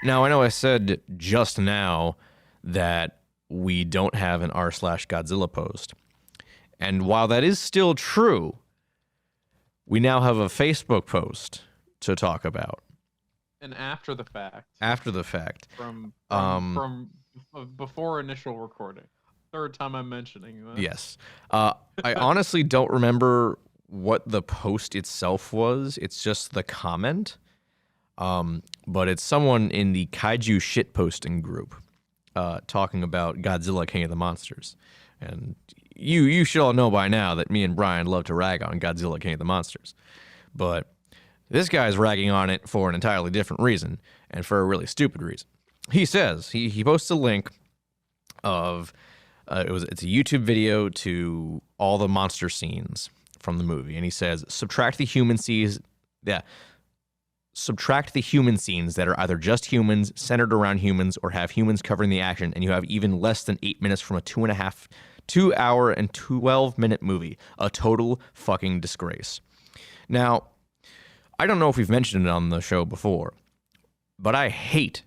Now, I know I said just now that we don't have an r/Godzilla post. And while that is still true, we now have a Facebook post to talk about. And after the fact. After the fact. From before initial recording. Third time I'm mentioning this. Yes. I honestly don't remember what the post itself was. It's just the comment. But it's someone in the kaiju shitposting group talking about Godzilla King of the Monsters. And you should all know by now that me and Brian love to rag on Godzilla King of the Monsters. But this guy's ragging on it for an entirely different reason, and for a really stupid reason. He says, he posts a link of, it's a YouTube video to all the monster scenes from the movie, and he says, subtract the human scenes that are either just humans, centered around humans, or have humans covering the action, and you have even less than 8 minutes from a 2 hour and 12-minute movie. A total fucking disgrace. Now, I don't know if we've mentioned it on the show before, but I hate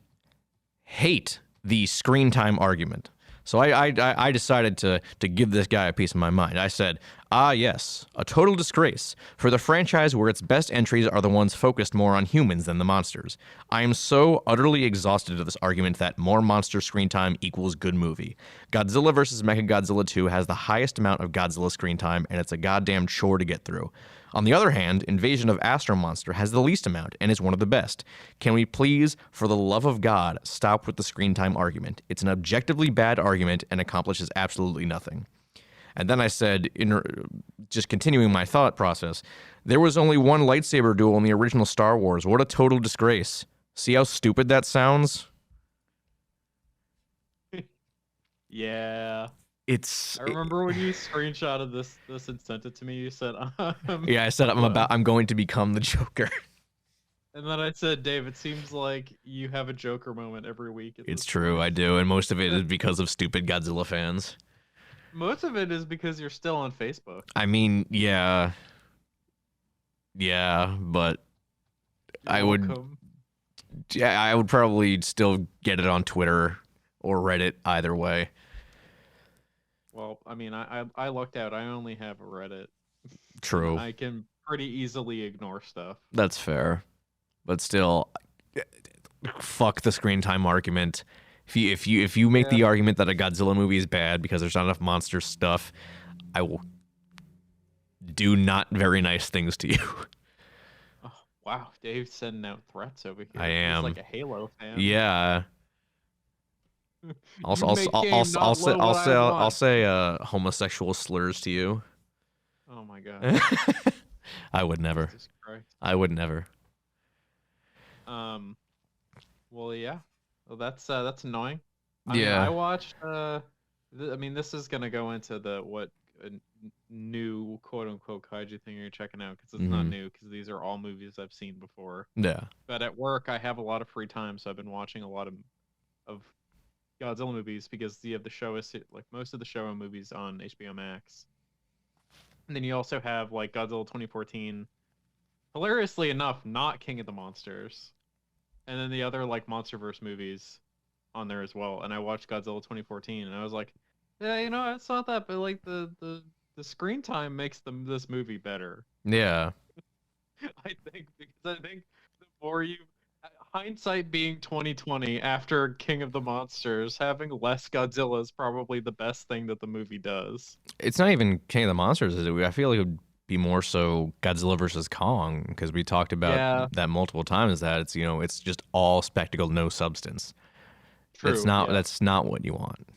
the screen time argument. So I decided to give this guy a piece of my mind. I said, yes, a total disgrace for the franchise where its best entries are the ones focused more on humans than the monsters. I am so utterly exhausted of this argument that more monster screen time equals good movie. Godzilla vs. Mechagodzilla 2 has the highest amount of Godzilla screen time, and it's a goddamn chore to get through. On the other hand, Invasion of Astro Monster has the least amount and is one of the best. Can we please, for the love of God, stop with the screen time argument? It's an objectively bad argument and accomplishes absolutely nothing. And then I said, just continuing my thought process, there was only one lightsaber duel in the original Star Wars. What a total disgrace. See how stupid that sounds? Yeah. I remember when you screenshotted this and sent it to me. You said, yeah, I said I'm going to become the Joker. And then I said, Dave, it seems like you have a Joker moment every week. It's true, I do, and most of it is because of stupid Godzilla fans. Most of it is because you're still on Facebook. I mean, yeah, but I would probably still get it on Twitter or Reddit, either way. Well, I mean, I lucked out. I only have a Reddit. True. I can pretty easily ignore stuff. That's fair. But still, fuck the screen time argument. If you make the argument that a Godzilla movie is bad because there's not enough monster stuff, I will do not very nice things to you. Oh, wow, Dave's sending out threats over here. I am. He's like a Halo fan. Yeah. I'll say homosexual slurs to you. Oh my god. I would never. Jesus Christ. I would never. Well, yeah. Well, that's annoying. I watched. This is gonna go into what new quote unquote kaiju thing you're checking out, because it's not new, because these are all movies I've seen before. Yeah. But at work, I have a lot of free time, so I've been watching a lot of Godzilla movies, because you have the show is like most of the show and movies on HBO Max, and then you also have like Godzilla 2014. Hilariously enough, not King of the Monsters, and then the other like MonsterVerse movies on there as well. And I watched Godzilla 2014, and I was like, yeah, it's not that, but like the screen time makes this movie better. Yeah. I think the more hindsight being 2020, after King of the Monsters, having less Godzilla is probably the best thing that the movie does. It's not even King of the Monsters, is it? I feel like it would be more so Godzilla versus Kong, because we talked about that multiple times, that it's, it's just all spectacle, no substance. True. That's not what you want.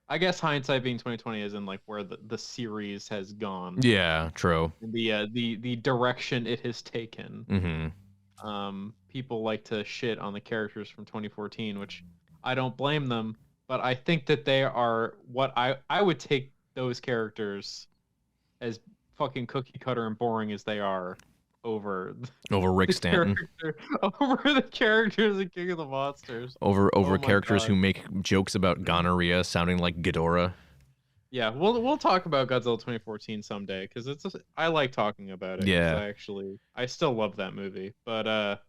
I guess hindsight being 2020 is in like where the series has gone. Yeah, true. The direction it has taken. Mm-hmm. People like to shit on the characters from 2014, which I don't blame them, but I think that they are what I would take those characters, as fucking cookie cutter and boring as they are, over Rick Stanton, over the characters in King of the Monsters, over characters who make jokes about gonorrhea sounding like Ghidorah. Yeah, we'll talk about Godzilla 2014 someday, because I like talking about it. Yeah, I still love that movie, but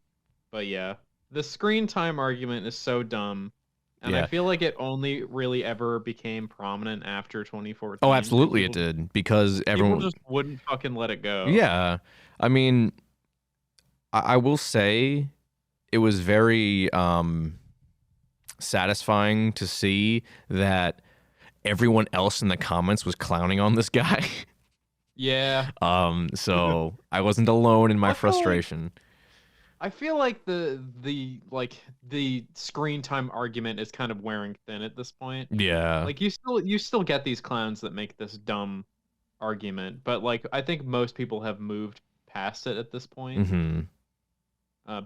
yeah, the screen time argument is so dumb, and I Yeah. feel like it only really ever became prominent after Oh, 2014. And absolutely it did because people everyone. just wouldn't fucking let it go. Yeah, I mean, I will say it was very satisfying to see that everyone else in the comments was clowning on this guy. Yeah. So I wasn't alone in my I feel like frustration. I feel like the screen time argument is kind of wearing thin at this point. Yeah. Like you still get these clowns that make this dumb argument, but like I think most people have moved past it at this point. Hmm.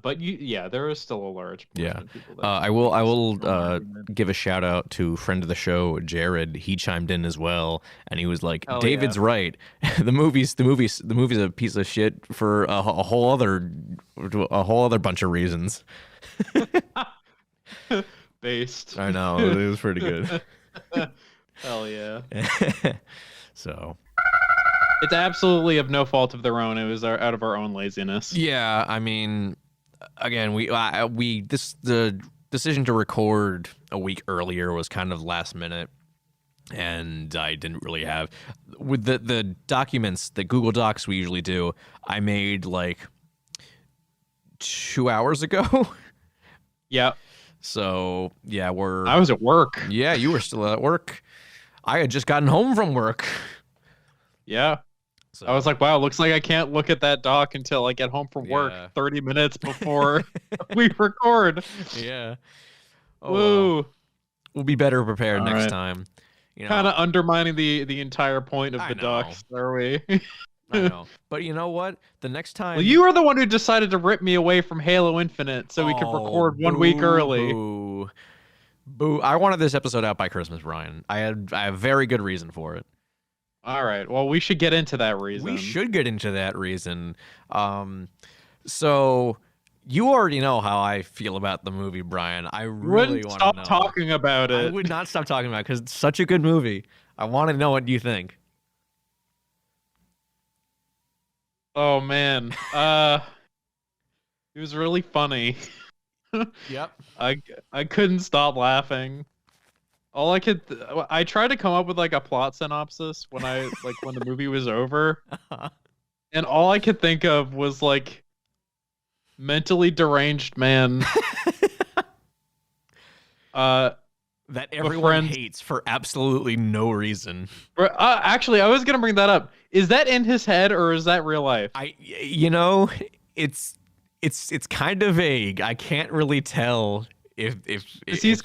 But yeah, there is still a large portion Yeah. of people that I will. make I this will dumb argument. give a shout out to friend of the show, Jared. He chimed in as well, and he was like, Hell yeah. "David's right. The movie's a piece of shit for a whole other bunch of reasons." Based. I know it was pretty good. Hell yeah. So It's absolutely of no fault of their own. It was out of our own laziness. yeah, I mean, again, the decision to record a week earlier was kind of last minute, and I didn't really have with the documents, the Google Docs we usually do. I made like 2 hours ago. Yeah. So yeah, I was at work. yeah, you were still at work. I had just gotten home from work. Yeah. So I was like, wow, looks like I can't look at that doc until I get home from work Yeah. 30 minutes before we record. yeah. Oh, Woo. well. We'll be better prepared All next right. time. You know, Kind of undermining the entire point of I the know. docs, are we? I know. But you know what? The next time. Well, you were the one who decided to rip me away from Halo Infinite so we could record 1 week early. Boo. Boo. I wanted this episode out by Christmas, Brian. I have a very good reason for it. All right. Well, we should get into that reason. We should get into that reason. So you already know how I feel about the movie, Brian. I really Wouldn't want stop to know. talking about I it. would not stop talking about it because it's such a good movie. I want to know what you think. Oh man. It was really funny. Yep. I couldn't stop laughing. All I tried to come up with like a plot synopsis when when the movie was over, and all I could think of was like mentally deranged man That everyone friend- hates for absolutely no reason. actually I was gonna bring that up. Is that in his head or is that real life? It's kind of vague. I can't really tell if 'Cause he's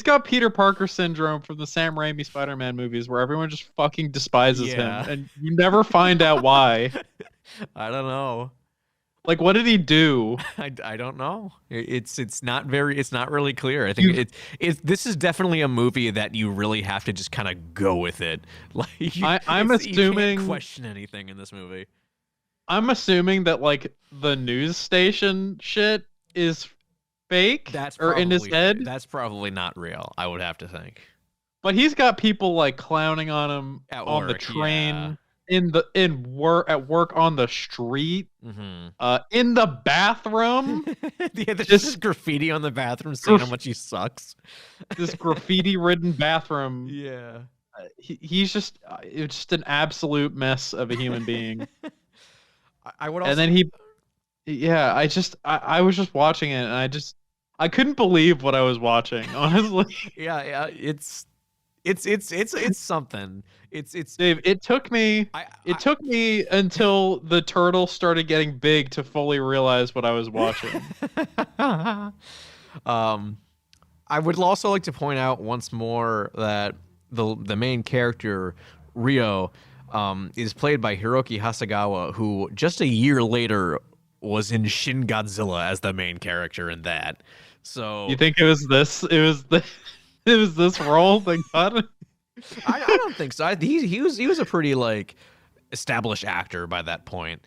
got Peter Parker syndrome from the Sam Raimi Spider-Man movies where everyone just fucking despises Yeah. him and you never find out why. I don't know. Like, what did he do? I don't know. It's not really clear. I think this is definitely a movie that you really have to just kind of go with it. Like I'm you assuming- can't question anything in this movie. I'm assuming that like the news station shit is fake or in his head, That's probably not real. I would have to think. but he's got people like clowning on him At on the work, train, at work on the street, Mm-hmm. in the bathroom. Yeah, there's just graffiti on the bathroom saying how much he sucks. This graffiti-ridden bathroom. Yeah. He's just it's just an absolute mess of a human being. I would also. And then I was just watching it and I couldn't believe what I was watching, honestly. Yeah, it's something. It's Dave, it took me until the turtle started getting big to fully realize what I was watching. I would also like to point out once more that the main character Ryo is played by Hiroki Hasegawa, who just a year later was in Shin Godzilla as the main character in that. So You think it was this role that got it? I don't think so. He was a pretty like established actor by that point.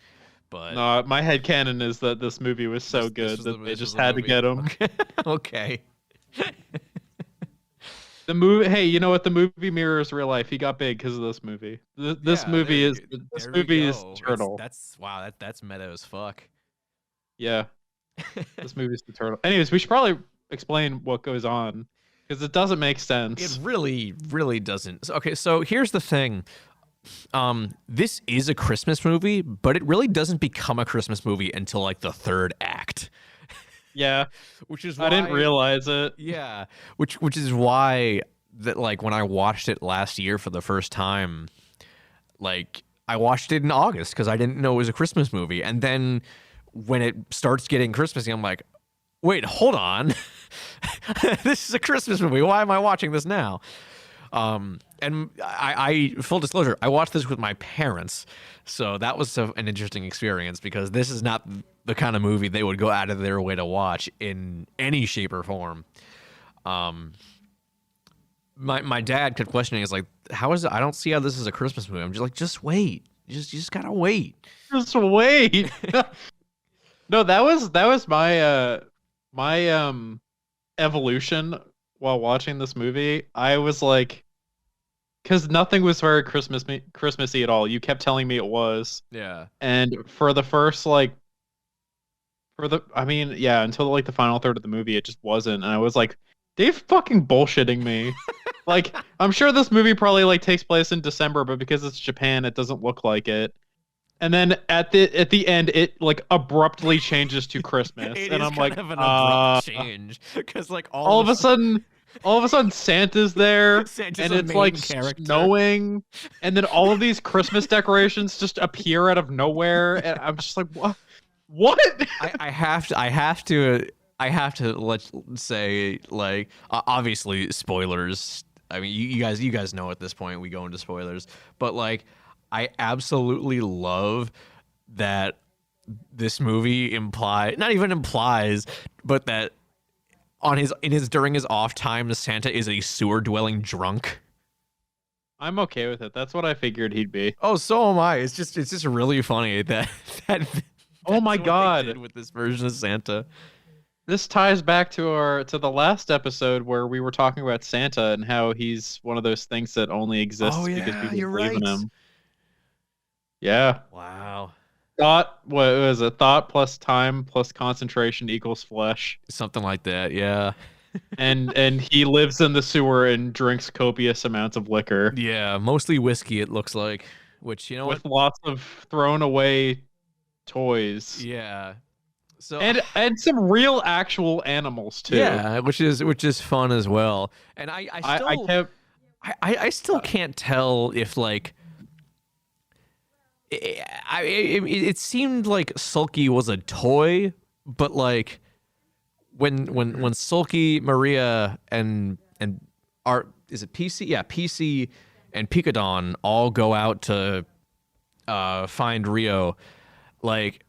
But No, my headcanon is that this movie was so good that they just had to get him. Okay. The movie, hey, you know what? The movie mirrors real life. He got big because of this movie. This movie is Turtle. That's wow. That's meta as fuck. Yeah. This movie's the turtle. Anyways, we should probably explain what goes on because it doesn't make sense. It really, really doesn't. Okay, so here's the thing. This is a Christmas movie, but it really doesn't become a Christmas movie until like the third act. Yeah, Which is why I didn't realize it. Yeah, which is why that like when I watched it last year for the first time, like I watched it in August because I didn't know it was a Christmas movie, and then when it starts getting Christmassy, I'm like, wait, hold on, this is a Christmas movie. Why am I watching this now? And I full disclosure, I watched this with my parents, so that was an interesting experience because this is not the kind of movie they would go out of their way to watch in any shape or form. My dad kept questioning, is like, how is it? I don't see how this is a Christmas movie. I'm just like, just wait, you just gotta wait. Just wait. No, that was my evolution while watching this movie. I was like, because nothing was very Christmassy at all. You kept telling me it was. Yeah. And for the first until like the final third of the movie, it just wasn't. And I was like, Dave fucking bullshitting me. Like, I'm sure this movie probably like takes place in December, but because it's Japan, it doesn't look like it. And then at the end, it like abruptly changes to Christmas, and I'm like, an abrupt change because like all of a sudden, Santa's there, Santa's and a it's main like character. snowing, and then all of these Christmas decorations just appear out of nowhere, and I'm just like, what? What? I have to let's say, like, obviously spoilers. I mean, you guys know at this point we go into spoilers, but like, I absolutely love that this movie not even implies, but that during his off time, Santa is a sewer dwelling drunk. I'm okay with it. That's what I figured he'd be. Oh, so am I. It's just really funny that Oh my that's what they God. did with this version of Santa. This ties back to the last episode where we were talking about Santa and how he's one of those things that only exists because people believe in him. Yeah. Wow. What was it? Thought plus time plus concentration equals flesh. Something like that, yeah. And he lives in the sewer and drinks copious amounts of liquor. Yeah, mostly whiskey, it looks like. Which, you know with what? lots of thrown away toys. Yeah. So and some real actual animals too. Yeah, which is fun as well. And I still can't tell if like it seemed like Sulky was a toy, but like when Sulky, Maria, and is it PC? Yeah, PC and Pikadon all go out to find Rio. Like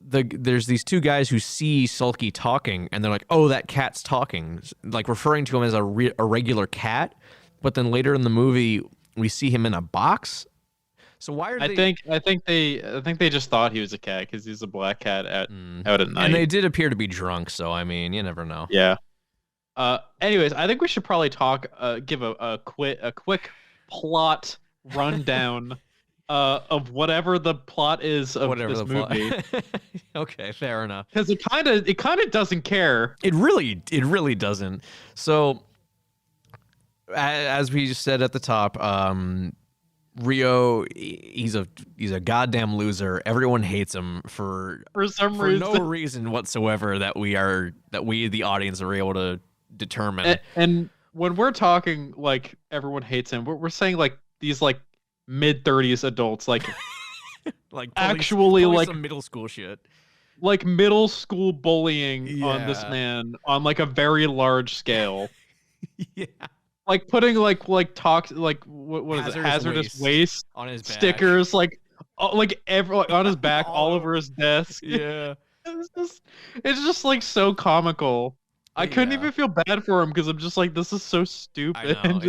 there's these two guys who see Sulky talking, and they're like, "Oh, that cat's talking," like referring to him as a regular cat. But then later in the movie, we see him in a box. So why are they? I think they just thought he was a cat because he's a black cat out at night. And they did appear to be drunk, so I mean, you never know. Yeah. Anyways, I think we should probably give a quick plot rundown of whatever the plot is of this movie. Okay, fair enough. Because it kind of doesn't care. It really doesn't. So, as we just said at the top, Rio, he's a goddamn loser. Everyone hates him for no reason whatsoever that we the audience are able to determine. And when we're talking like everyone hates him, we're saying like these like mid-30s adults like like actually like some middle school shit. Like middle school bullying on this man on like a very large scale. Yeah. Like putting what is it? Hazardous waste on his back. Stickers on his back all over his desk. Yeah. It's just like so comical. I couldn't even feel bad for him because I'm just like, this is so stupid. I know,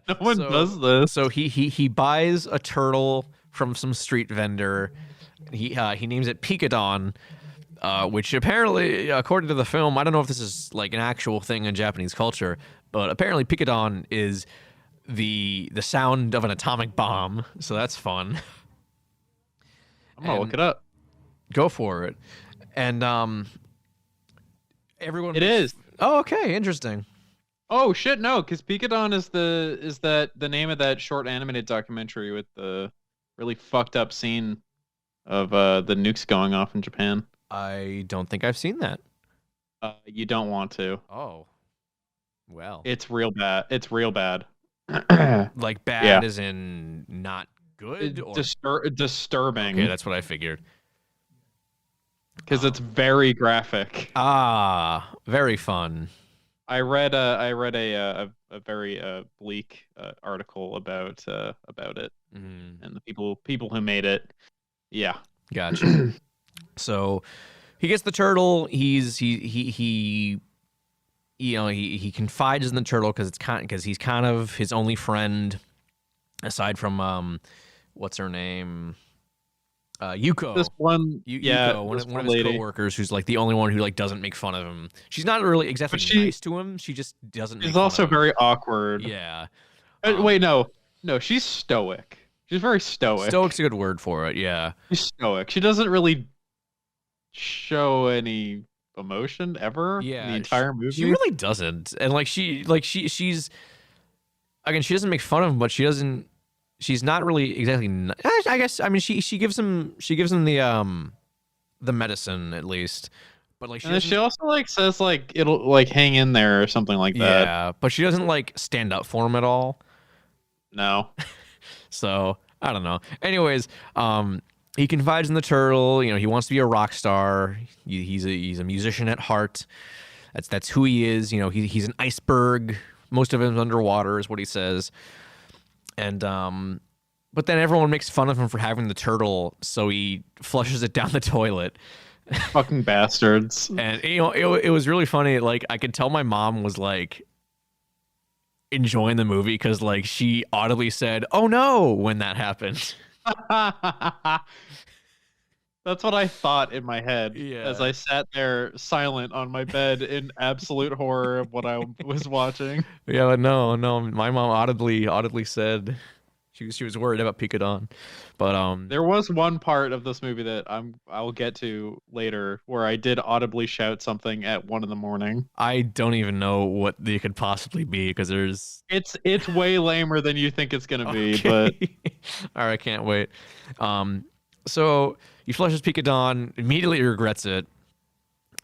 no one does this. So he buys a turtle from some street vendor. He names it Pikadon, which apparently, according to the film, I don't know if this is like an actual thing in Japanese culture, but apparently Pikadon is the sound of an atomic bomb. So that's fun. I'm gonna look it up. Go for it. And Everyone. It is. Oh, okay, interesting. Oh shit, no, because Pikadon is the name of that short animated documentary with the really fucked up scene of the nukes going off in Japan. I don't think I've seen that. You don't want to. Oh, well. It's real bad. It's real bad. Like bad Yeah. as in not good or Disturbing. okay, that's what I figured. Because it's very graphic. Ah, very fun. I read a very bleak article about it Mm, and the people who made it. Yeah. gotcha. So he gets the turtle. He he confides in the turtle because he's kind of his only friend aside from what's her name, Yuko. This one, Yuko, one of his lady. coworkers, who's like the only one who like doesn't make fun of him. She's not really exactly nice to him. She just doesn't. She's make also fun of him. very awkward. Yeah. Wait, no, she's stoic. She's very stoic. Stoic's a good word for it. Yeah. She's stoic. She doesn't really show any emotion ever. Yeah. In the entire movie. She really doesn't. And she's again, she doesn't make fun of him, but she doesn't. She's not really exactly. I guess. I mean, she gives him the medicine at least, but like she also like says like it'll like hang in there or something like that. Yeah, but she doesn't like stand up for him at all. No. So I don't know. Anyways, he confides in the turtle. You know, he wants to be a rock star. He's a musician at heart. That's who he is. You know, he's an iceberg. Most of him's underwater, is what he says. And but then everyone makes fun of him for having the turtle, so he flushes it down the toilet. Fucking bastards. And you know, it was really funny. Like I could tell my mom was like enjoying the movie because like she audibly said, "Oh no," when that happened. That's what I thought in my head Yeah. as I sat there silent on my bed in absolute horror of what I was watching. Yeah, but no, my mom audibly said she was worried about Pikadon. But There was one part of this movie that I'll get to later where I did audibly shout something at 1 a.m. I don't even know what they could possibly be because there's It's way lamer than you think it's gonna be, but all right, can't wait. So he flushes Pikadon, immediately regrets it,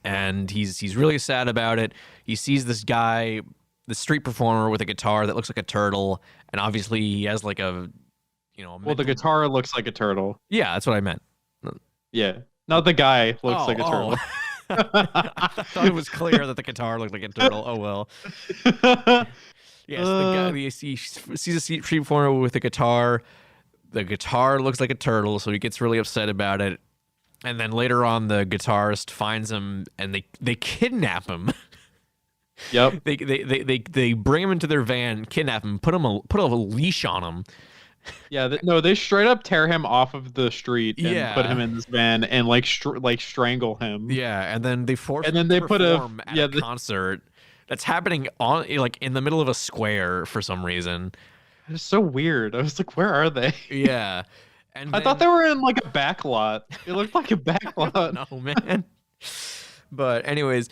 and he's really sad about it. He sees this guy, the street performer with a guitar that looks like a turtle, and obviously he has like a, you know, well, the guitar looks like a turtle. Yeah, that's what I meant. Yeah, not the guy looks like a turtle. I thought it was clear that the guitar looked like a turtle. Oh well. Yes, the guy he sees a street performer with a guitar. The guitar looks like a turtle, so he gets really upset about it. And then later on, the guitarist finds him, and they kidnap him. Yep. They bring him into their van, kidnap him, put a leash on him. Yeah, no, they straight up tear him off of the street and Yeah. put him in this van and like strangle him. Yeah, and then they force And then him they to put a- perform at yeah, a concert that's happening on like in the middle of a square for some reason. It's so weird. I was like, where are they? Yeah, and I thought they were in like a back lot. It looked like a back lot. No, man. But anyways,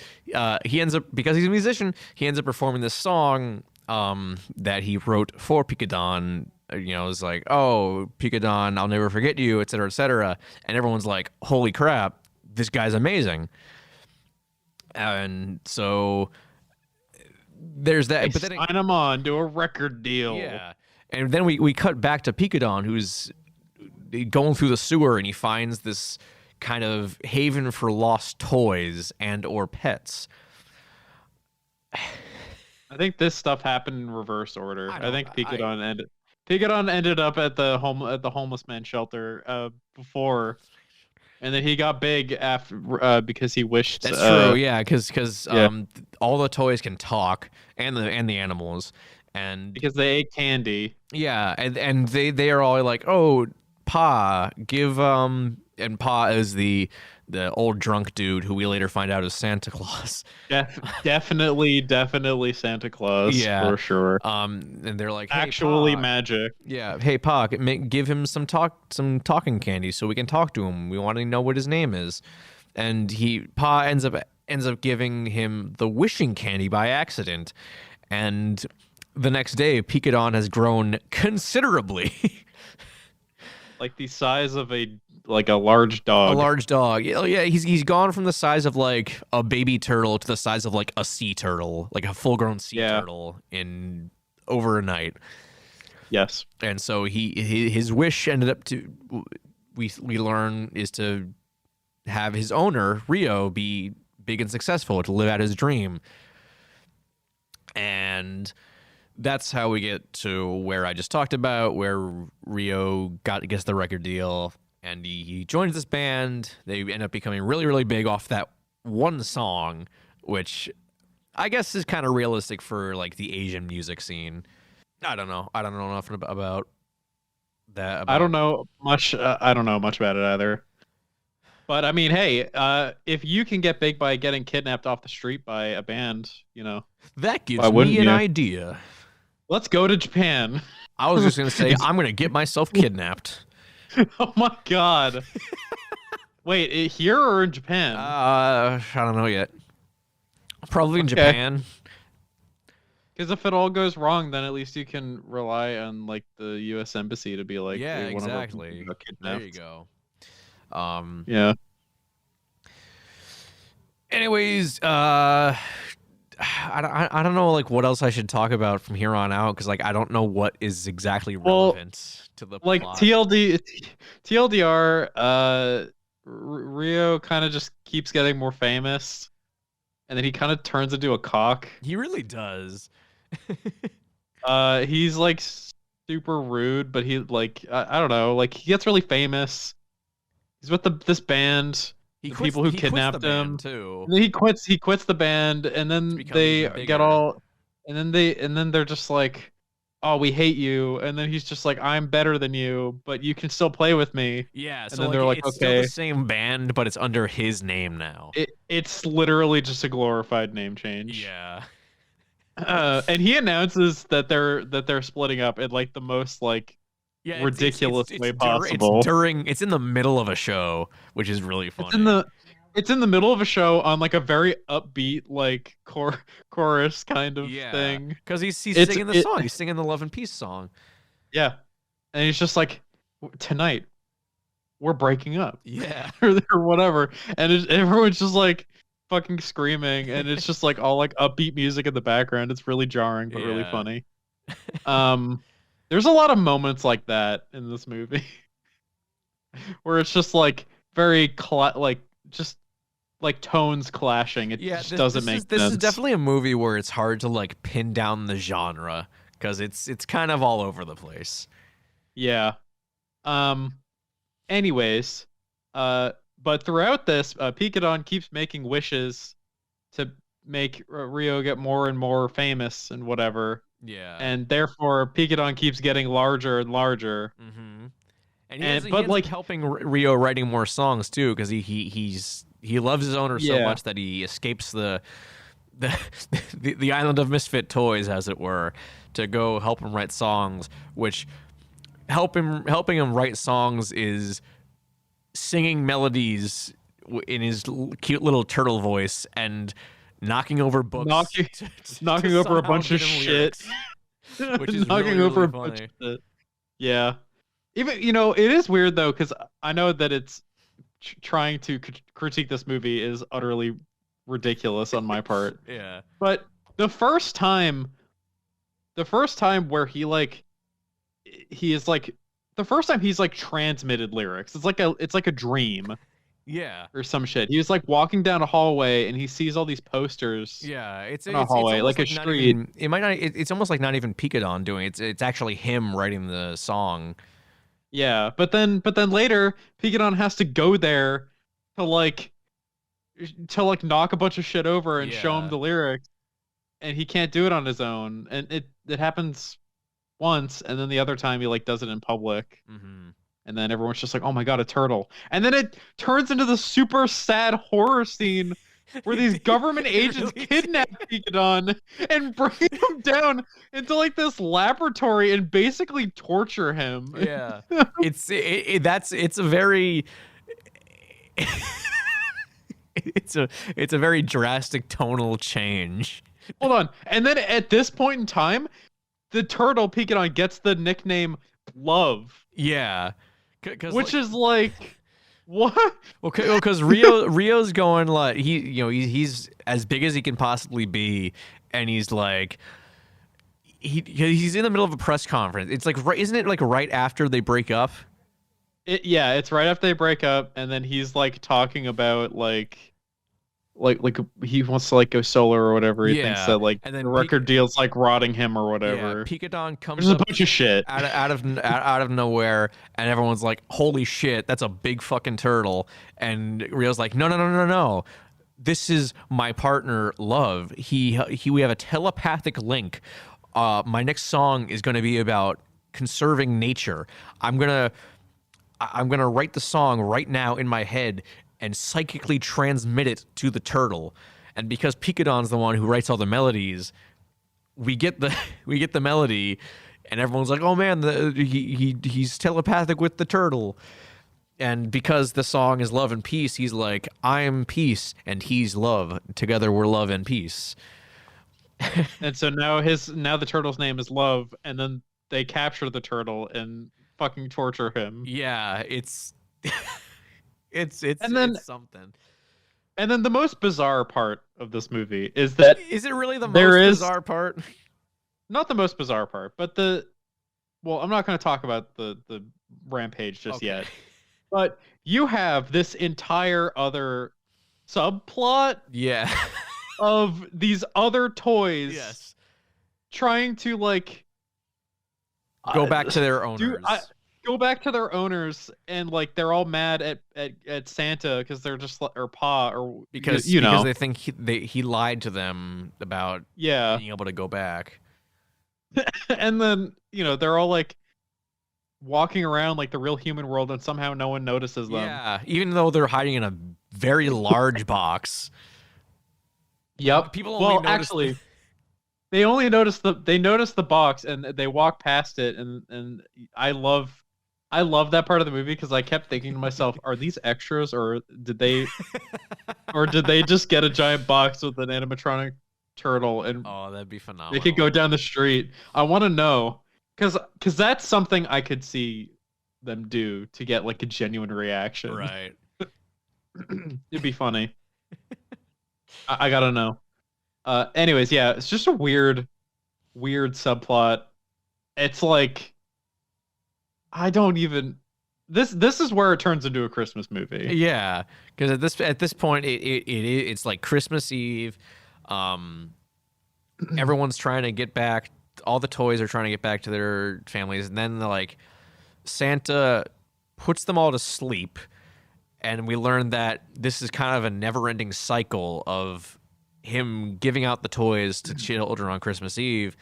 he ends up, because he's a musician, he ends up performing this song that he wrote for Pikadon. You know, it's like, oh, Pikadon, I'll never forget you, etc., etc. And everyone's like, holy crap, this guy's amazing. And so there's that. But then Sign him on, do a record deal. yeah. And then we cut back to Pikadon, who's going through the sewer, and he finds this kind of haven for lost toys and or pets. I think this stuff happened in reverse order. I think Pikadon I- ended up at the homeless man shelter before, and then he got big after because he wished. That's true, yeah, because all the toys can talk, and the animals, and because they ate candy. yeah, and they are all like, oh, Pa, give and Pa is the old drunk dude who we later find out is Santa Claus. Definitely Santa Claus. Yeah. For sure. And they're like, hey, Actually, Pa. magic. Yeah, hey Pa, give him some talking candy so we can talk to him. We want to know what his name is. And Pa ends up ends up giving him the wishing candy by accident. And the next day, Pikadon has grown considerably. Like the size of a large dog. A large dog. Yeah, he's gone from the size of like a baby turtle to the size of like a sea turtle, like a full-grown sea turtle in over a night. Yes. And so his wish ended up to we learn is to have his owner, Rio, be big and successful, to live out his dream. And that's how we get to where I just talked about, where Rio gets the record deal, and he joins this band. They end up becoming really, really big off that one song, which I guess is kind of realistic for like the Asian music scene. I don't know enough about that. I don't know much. I don't know much about it either. But I mean, hey, if you can get big by getting kidnapped off the street by a band, that gives me an idea. Let's go to Japan. I was just gonna say I'm gonna get myself kidnapped. Oh my god! Wait, here or in Japan? I don't know yet. Probably in Japan. Because if it all goes wrong, then at least you can rely on like the U.S. Embassy to be like, yeah, hey, exactly. There you go. Yeah. Anyways, I don't know like what else I should talk about from here on out, because like I don't know what is exactly relevant to the like plot. TLDR. Rio kind of just keeps getting more famous, and then he kind of turns into a cock. He really does. He's like super rude, but he like I don't know, like he gets really famous. He's with this band. The people who kidnapped him too. He quits the band, and then they get all, and then they're just like, "Oh, we hate you." And then he's just like, "I'm better than you, but you can still play with me." Yeah. And So then like, they're like, it's "Okay." still the same band, but it's under his name now. It's literally just a glorified name change. Yeah. And he announces that they're splitting up in like the most like ridiculous way possible. It's in the middle of a show, which is really funny. It's in the middle of a show on like a very upbeat like chorus kind of thing. Because he's singing the song. He's singing the Love and Peace song. Yeah, and he's just like, tonight we're breaking up. Yeah, or whatever, and everyone's just like fucking screaming, and it's just like all like upbeat music in the background. It's really jarring, but really funny. There's a lot of moments like that in this movie where it's just like very just like tones clashing. It just doesn't make sense. This is definitely a movie where it's hard to like pin down the genre, because it's kind of all over the place. Yeah. Anyways, but throughout this, Pikadon keeps making wishes to make Rio get more and more famous and whatever. Yeah. And therefore, Pikadon keeps getting larger and larger. Mm-hmm. And he ends up helping Rio writing more songs too, because he loves his owner so much that he escapes the island of misfit toys, as it were, to go help him write songs. Which helping him write songs is singing melodies in his cute little turtle voice and knocking over books, knocking over a bunch of shit, which is knocking really, over really a bunch funny. of shit. Yeah, even it is weird though, because I know that it's trying to critique this movie is utterly ridiculous on my part. Yeah, but the first time where he is like the first time he's like transmitted lyrics, it's like a dream. Yeah, or some shit. He was like walking down a hallway and he sees all these posters. Yeah, it's a hallway, it's like a street. It might not. It's almost like not even Pikadon doing it. It's actually him writing the song. Yeah, but then later Pikadon has to go there to knock a bunch of shit over and show him the lyrics, and he can't do it on his own. And it happens once, and then the other time he like does it in public. Mm-hmm. And then everyone's just like, "Oh my god, a turtle!" And then it turns into the super sad horror scene where these government agents kidnap Pikadon and bring him down into like this laboratory and basically torture him. Yeah, it's a very It's a very drastic tonal change. Hold on. And then at this point in time, the turtle Pikadon gets the nickname Love. Yeah, which is like, what? Well, because Rio's going like he's as big as he can possibly be, and he's like he's in the middle of a press conference. It's like isn't it like right after they break up? Yeah, it's right after they break up, and then he's like talking about like he wants to like go solo or whatever. He thinks that like and then the record deal's like rotting him or whatever. Yeah, Pikadon comes There's up a bunch of shit out of nowhere, and everyone's like, "Holy shit, that's a big fucking turtle!" And Rio's like, "No, this is my partner, Love. We have a telepathic link. My next song is going to be about conserving nature. I'm gonna write the song right now in my head and psychically transmit it to the turtle. And because Pikadon's the one who writes all the melodies, we get the melody, and everyone's like, "Oh man, he's telepathic with the turtle." And because the song is Love and Peace, he's like, "I'm peace and he's love. Together we're love and peace." And so now the turtle's name is Love, and then they capture the turtle and fucking torture him. Yeah, it's it's something. And then the most bizarre part of this movie is that is it really the most bizarre part? Not the most bizarre part, but I'm not going to talk about the rampage just yet. But you have this entire other subplot, of these other toys, trying to like go back to their owners. Go back to their owners, and like they're all mad at Santa because they're just or Pa or because they think he lied to them about being able to go back. And then they're all like walking around like the real human world, and somehow no one notices them. Yeah, even though they're hiding in a very large box. Yep. Actually, they only notice the box, and they walk past it, and I love that part of the movie because I kept thinking to myself, are these extras, or did they just get a giant box with an animatronic turtle, and that'd be phenomenal. They could go down the street. I want to know because that's something I could see them do to get like a genuine reaction. Right. It'd be funny. I gotta know. Anyways, yeah, it's just a weird subplot. It's like I don't even. This is where it turns into a Christmas movie. Yeah, because at this point it's like Christmas Eve. Everyone's trying to get back. All the toys are trying to get back to their families, and then like Santa puts them all to sleep, and we learn that this is kind of a never-ending cycle of him giving out the toys to children on Christmas Eve,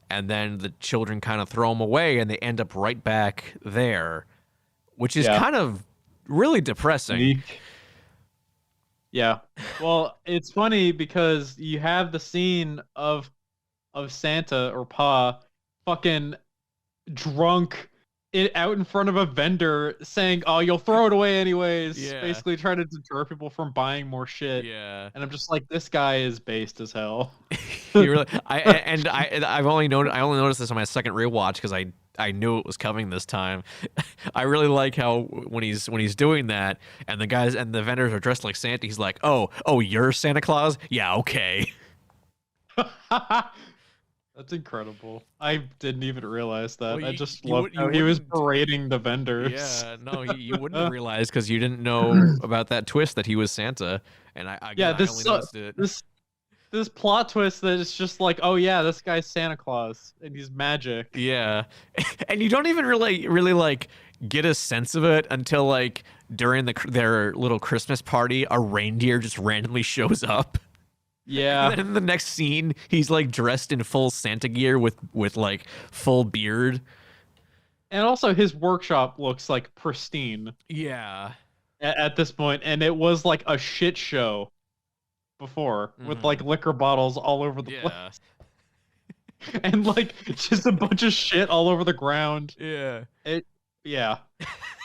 and then the children kind of throw them away, and they end up right back there, which is kind of really depressing. Yeah. Well, it's funny because you have the scene of Santa or Pa fucking drunk out in front of a vendor saying, "Oh, you'll throw it away anyways." Basically trying to deter people from buying more shit. Yeah. And I'm just like, this guy is based as hell. I only noticed this on my second rewatch because I knew it was coming this time. I really like how when he's doing that, and the guys and the vendors are dressed like Santa, he's like, "Oh, you're Santa Claus? Yeah, okay." That's incredible. I didn't even realize that. Well, I just loved how he was parading the vendors. Yeah, no, you wouldn't have realized because you didn't know about that twist that he was Santa. And I only noticed it. This plot twist that it's just like, oh yeah, this guy's Santa Claus and he's magic. Yeah, and you don't even really like get a sense of it until like during their little Christmas party, a reindeer just randomly shows up. Yeah. And then in the next scene, he's like dressed in full Santa gear with like full beard. And also his workshop looks like pristine. Yeah. At this point, and it was like a shit show before with like liquor bottles all over the place. And like just a bunch of shit all over the ground. Yeah.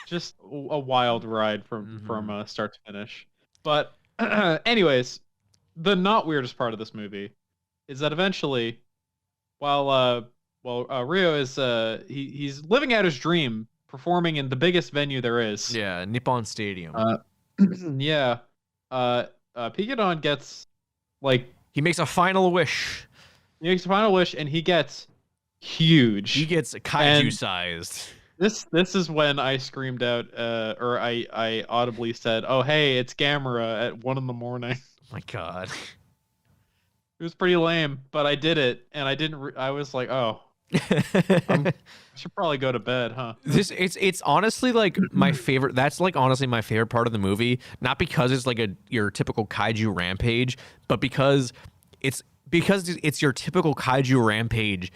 Just a wild ride from start to finish. But Anyways, the not weirdest part of this movie is that eventually, while Rio is he's living out his dream, performing in the biggest venue there is. Yeah, Nippon Stadium. Yeah. Pikadon gets like He makes a final wish. he makes a final wish and he gets huge. He gets kaiju sized. This is when I screamed out, or I audibly said, "Oh hey, it's Gamera" at 1 a.m. Oh my god. It was pretty lame, but I did it, and I didn't. I was like, "Oh, I should probably go to bed, huh?" It's honestly like my favorite. That's like honestly my favorite part of the movie. Not because it's like your typical kaiju rampage, but because it's your typical kaiju rampage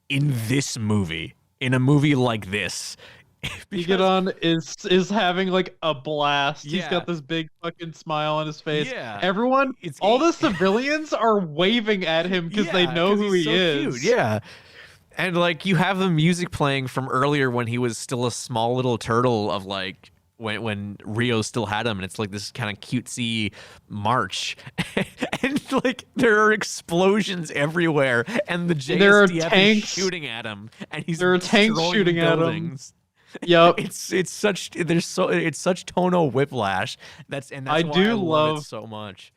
in this movie. In a movie like this. Pikadon is having like a blast. Yeah. He's got this big fucking smile on his face. Yeah. All the civilians are waving at him because they know who he is. Cute. Yeah. And like you have the music playing from earlier when he was still a small little turtle of like when Rio still had him, and it's like this kind of cutesy march. And like there are explosions everywhere, and the JSDF is shooting at him, and there are tanks shooting buildings. At him. Yep. It's such tonal whiplash. That's why I love it so much.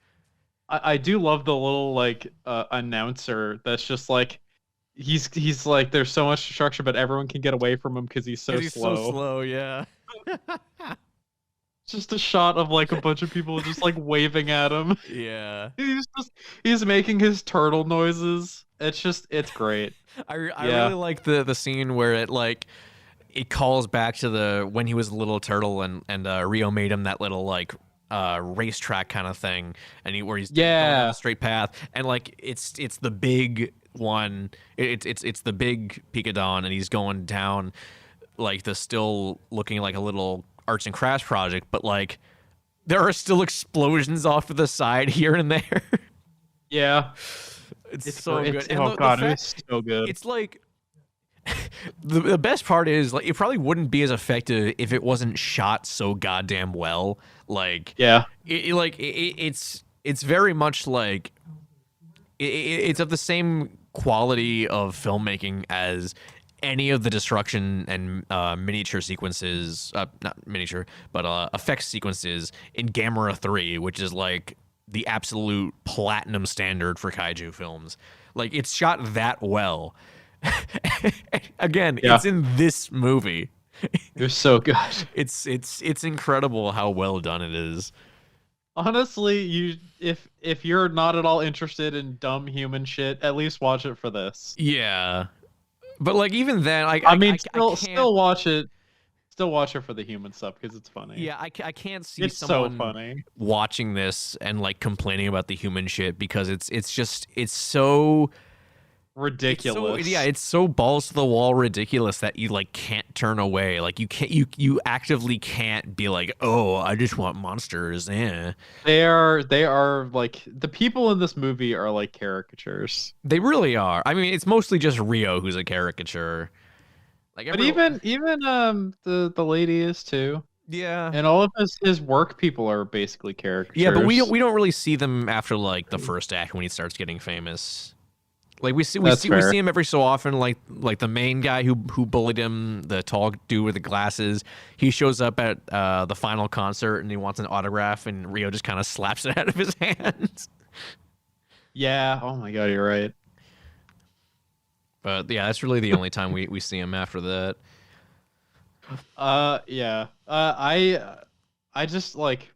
I do love the little like announcer that's just like he's like there's so much destruction, but everyone can get away from him because he's so slow. So slow, yeah. Just a shot of like a bunch of people just like waving at him. Yeah. He's making his turtle noises. It's great. I really like the scene where it calls back to when he was a little turtle and Rio made him that little like racetrack kind of thing, and where he's going on a straight path, and like it's the big one. It's the big Pikadon, and he's going down like the still looking like a little arts and crafts project, but like there are still explosions off to the side here and there. Yeah, it's so good. It's so good. It's like the best part is like it probably wouldn't be as effective if it wasn't shot so goddamn well. Like it's very much like it's of the same quality of filmmaking as any of the destruction and miniature sequences, not miniature, but effects sequences in Gamera 3, which is like the absolute platinum standard for kaiju films. Like it's shot that well. Again, it's in this movie. It's so good. It's incredible how well done it is. Honestly, if you're not at all interested in dumb human shit, at least watch it for this. Yeah. But like even then, still watch it. Still watch it for the human stuff because it's funny. Yeah, I can't see it's someone so funny watching this and like complaining about the human shit because it's so ridiculous. It's so balls to the wall ridiculous that you like can't turn away. Like you actively can't be like, oh, I just want monsters. Eh. They are like the people in this movie are like caricatures. They really are. I mean, it's mostly just Rio who's a caricature. Like, but even the lady is too. Yeah. And all of his work people are basically caricatures. Yeah, but we don't really see them after like the first act when he starts getting famous. Like we see him every so often, like the main guy who bullied him, the tall dude with the glasses. He shows up at the final concert and he wants an autograph, and Rio just kind of slaps it out of his hands. Yeah. Oh my god, you're right. But yeah, that's really the only time we see him after that. Yeah. I just like.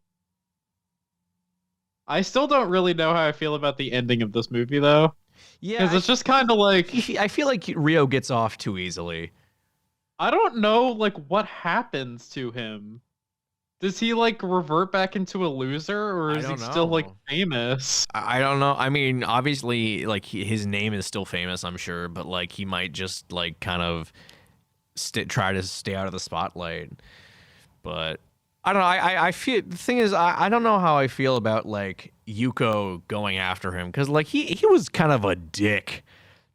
I still don't really know how I feel about the ending of this movie though. Yeah, because it's just kind of like I feel like Rio gets off too easily. I don't know, like what happens to him. Does he like revert back into a loser, or is he still like famous? I don't know. I mean, obviously, like his name is still famous, I'm sure, but like he might just like kind of try to stay out of the spotlight. But I don't know. I feel the thing is I don't know how I feel about like Yuko going after him because like he was kind of a dick.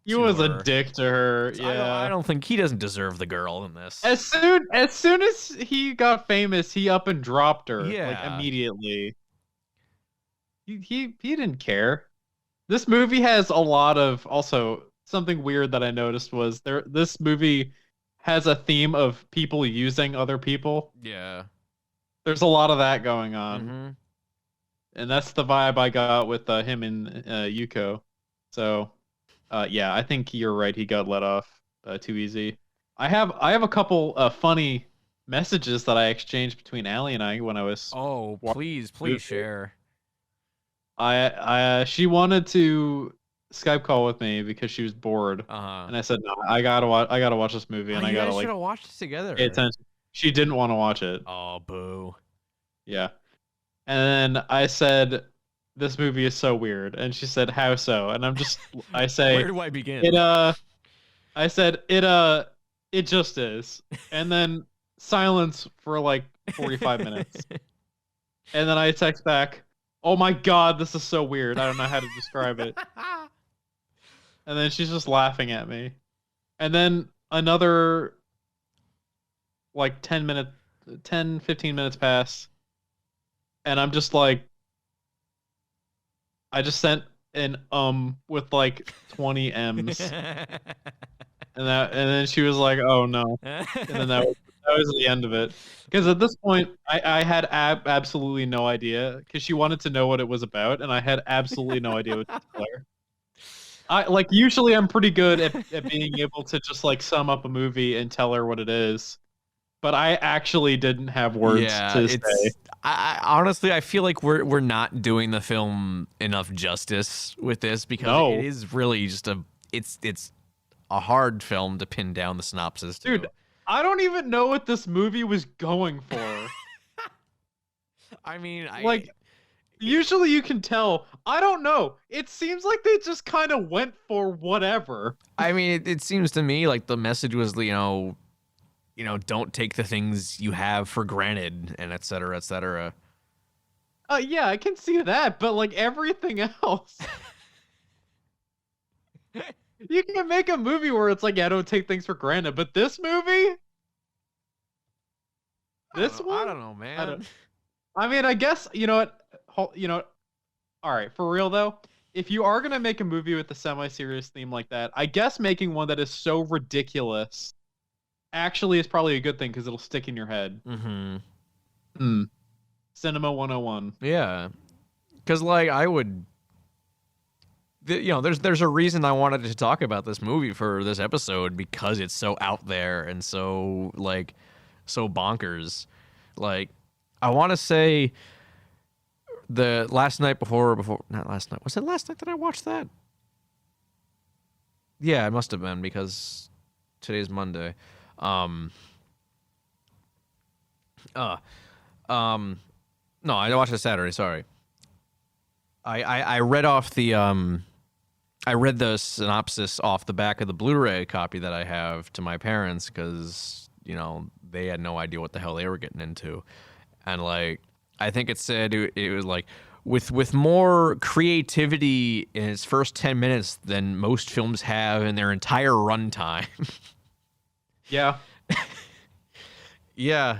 He was a dick to her. Yeah, I don't think he doesn't deserve the girl in this. As soon as he got famous, he up and dropped her. Yeah, like immediately. He didn't care. This movie has a lot of also something weird that I noticed was this movie has a theme of people using other people. Yeah. There's a lot of that going on. Mm-hmm. And that's the vibe I got with him and Yuko. So, yeah, I think you're right. He got let off too easy. I have a couple funny messages that I exchanged between Allie and I when I was. Oh, please share. She wanted to Skype call with me because she was bored, and I said no. I gotta watch this movie, and I gotta should have watched this together. pay attention. She didn't want to watch it. Oh, boo. Yeah. And then I said, "This movie is so weird," and she said, "How so?" And I say, where do I begin? I said it just is, and then silence for like 45 minutes, and then I text back, "Oh my god, this is so weird. I don't know how to describe it." And then she's just laughing at me, and then another like 15 minutes pass. And I'm just like, I just sent an with like 20 M's, and then she was like, "Oh no," and then that was the end of it. Because at this point, I had absolutely no idea because she wanted to know what it was about, and I had absolutely no idea what to tell her. Usually I'm pretty good at being able to just like sum up a movie and tell her what it is. But I actually didn't have words to say. Honestly, I feel like we're not doing the film enough justice with this because it is really just it's a hard film to pin down the synopsis to. Dude, I don't even know what this movie was going for. I mean, usually you can tell. I don't know. It seems like they just kind of went for whatever. I mean, it seems to me like the message was, don't take the things you have for granted, and et cetera, et cetera. Yeah, I can see that, but like everything else, you can make a movie where it's like, yeah, don't take things for granted, but this movie, I don't know, man. I mean, I guess you know what. All right, for real though, if you are gonna make a movie with a semi-serious theme like that, I guess making one that is so ridiculous actually is probably a good thing because it'll stick in your head. Mm-hmm. Cinema 101. Yeah, because I would, there's a reason I wanted to talk about this movie for this episode because it's so out there and so so bonkers. Like, I want to say the last night not last night. Was it last night that I watched that? Yeah, it must have been because today's Monday. No, I watched it Saturday. Sorry. I read off the I read the synopsis off the back of the Blu-ray copy that I have to my parents because they had no idea what the hell they were getting into, and I think it said it was like with more creativity in its first 10 minutes than most films have in their entire runtime. Yeah. Yeah,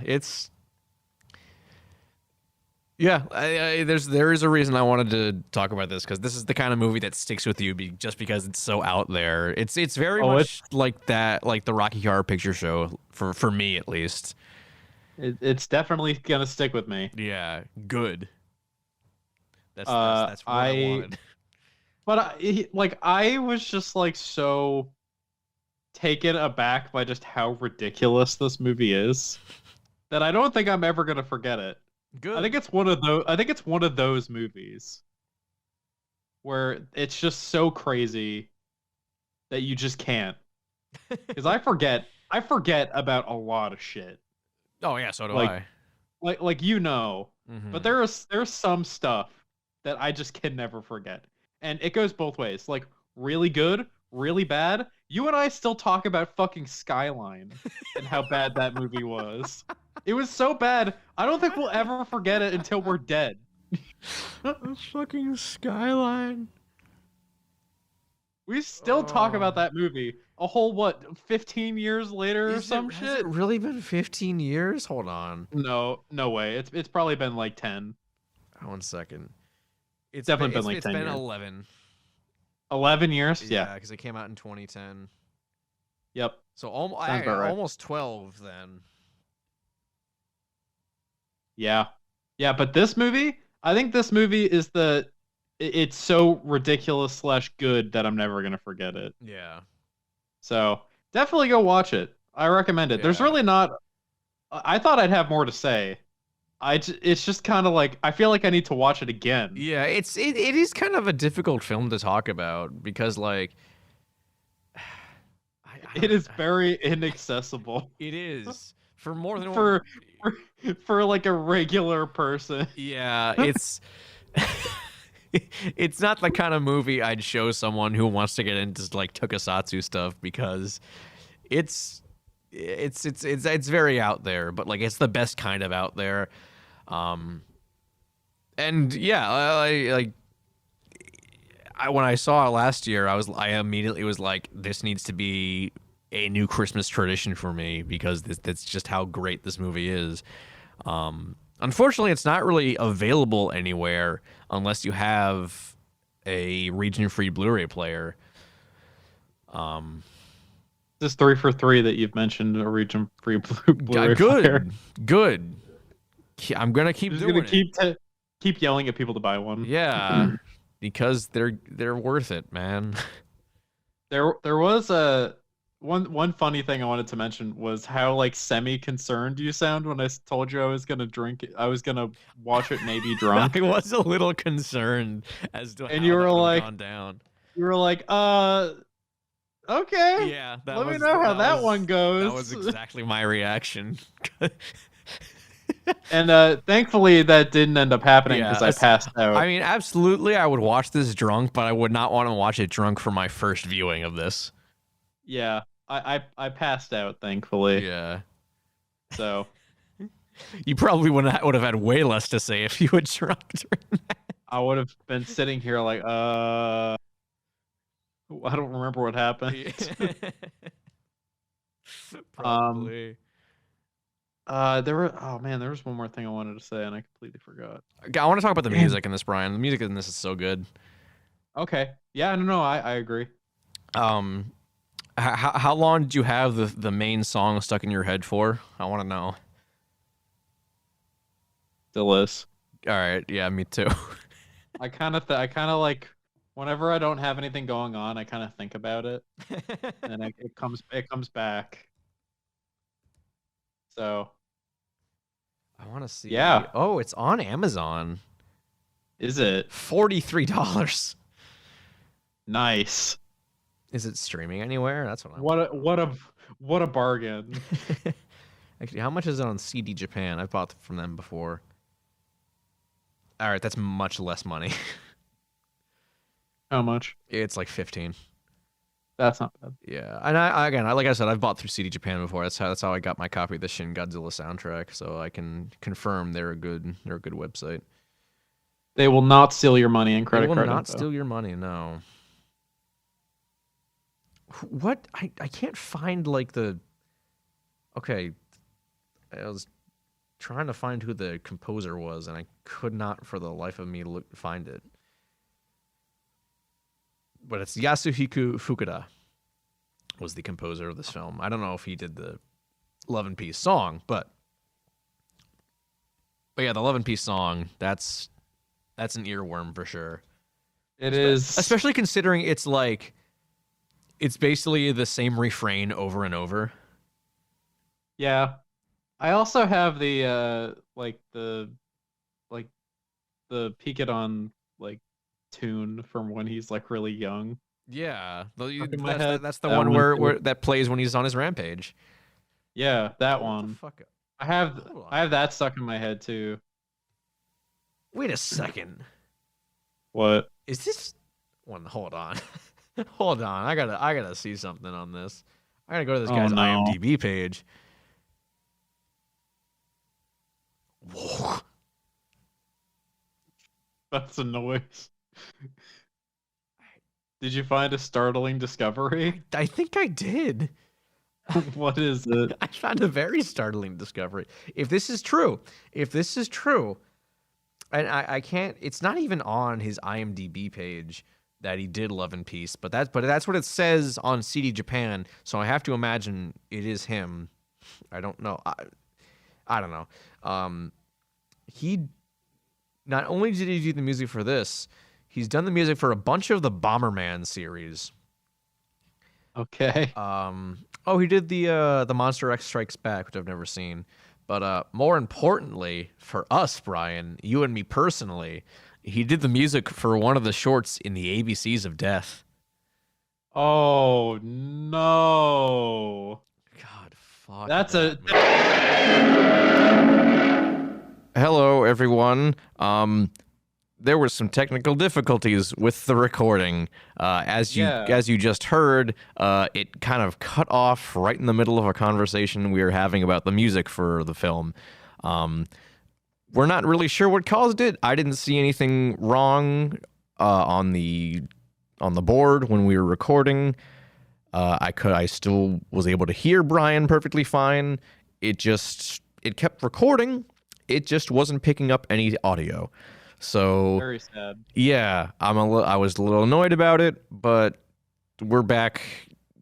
there is a reason I wanted to talk about this because this is the kind of movie that sticks with you just because it's so out there. It's very much like that, like the Rocky Horror Picture Show for me at least. It's definitely gonna stick with me. Yeah, good. That's what I wanted. But I was just so taken aback by just how ridiculous this movie is that I don't think I'm ever gonna forget it. Good. I think it's one of those movies where it's just so crazy that you just can't. Because I forget about a lot of shit. Oh yeah, so do I. But there's some stuff that I just can never forget, and it goes both ways. Like really good, really bad. You and I still talk about fucking Skyline and how bad that movie was. It was so bad. I don't think we'll ever forget it until we're dead. Fucking Skyline. We still talk about that movie a whole 15 years later or some shit. Has it really been 15 years? Hold on. No way. It's probably been 10. 1 second. It's definitely been like it's 10 been years. 11. 11 years? Yeah. Because it came out in 2010. Yep. So Sounds about right. almost 12 then. Yeah. Yeah, but this movie, I think this movie is it's so ridiculous / good that I'm never going to forget it. Yeah. So definitely go watch it. I recommend it. There's Yeah. really not, I thought I'd have more to say. It's just kind of like, I feel like I need to watch it again. Yeah, it is kind of a difficult film to talk about because like It is very inaccessible. It is for more than for like a regular person. Yeah, it's it's not the kind of movie I'd show someone who wants to get into like tokusatsu stuff because it's very out there, but like it's the best kind of out there. And yeah, when I saw it last year, I immediately was like, this needs to be a new Christmas tradition for me because that's just how great this movie is. Unfortunately, it's not really available anywhere unless you have a region-free Blu-ray player. This 3 for 3 that you've mentioned, a region-free Blu-ray player. Good. I'm gonna keep doing it. Keep yelling at people to buy one. Yeah, because they're worth it, man. There was one funny thing I wanted to mention was how like semi-concerned you sound when I told you I was gonna watch it maybe drunk. I was a little concerned as to and how you were that would like, have gone down. You were like, okay. Yeah, let me know how that one goes. That was exactly my reaction. And thankfully that didn't end up happening because I passed out. I mean, absolutely, I would watch this drunk, but I would not want to watch it drunk for my first viewing of this. Yeah, I passed out, thankfully. Yeah. So you probably would have had way less to say if you had drunk during that. I would have been sitting here like, I don't remember what happened. Probably. There was one more thing I wanted to say and I completely forgot. I want to talk about the music in this, Brian. The music in this is so good. Okay. Yeah, no, I agree. How long did you have the main song stuck in your head for? I want to know. Still is. All right. Yeah, me too. I kind of like whenever I don't have anything going on, I kind of think about it, and it comes back. So. I want to see. Yeah. Oh, it's on Amazon. Is it? $43. Nice. Is it streaming anywhere? That's what I'm. What a bargain. Actually, how much is it on CD Japan? I've bought from them before. All right, that's much less money. How much? It's like 15. That's not bad. Yeah, and like I said, I've bought through CD Japan before. That's how I got my copy of the Shin Godzilla soundtrack. So I can confirm they're a good website. They will not steal your money and credit card. They will not steal your money. No. What I can't find like the. Okay, I was trying to find who the composer was, and I could not for the life of me find it. But it's Yasuhiko Fukuda was the composer of this film. I don't know if he did the Love and Peace song, but yeah, the Love and Peace song, that's an earworm for sure. It is. Especially considering it's basically the same refrain over and over. Yeah. I also have the Pikadon tune from when he's really young. Yeah, that's the that one where that plays when he's on his rampage. Yeah, that one. Fuck up. I have that stuck in my head too. Wait a second. What? Is this one? Hold on. Hold on. I gotta see something on this. I gotta go to this guy's IMDb page. Whoa. That's a noise. Did you find a startling discovery? I think I did. What is it? I found a very startling discovery. If this is true, And I can't. It's not even on his IMDb page that he did Love and Peace, but that's what it says on CD Japan. So I have to imagine it is him. I don't know. I don't know. He not only did he do the music for this, he's done the music for a bunch of the Bomberman series. Okay. Oh, he did the Monster X Strikes Back, which I've never seen. But more importantly for us, Brian, you and me personally, he did the music for one of the shorts in the ABCs of Death. Oh no! God, fuck. That's that, Hello, everyone. There were some technical difficulties with the recording. As you just heard, it kind of cut off right in the middle of a conversation we were having about the music for the film. We're not really sure what caused it. I didn't see anything wrong on the board when we were recording. I still was able to hear Brian perfectly fine. It kept recording. It just wasn't picking up any audio. So very sad. Yeah, I was a little annoyed about it, but we're back.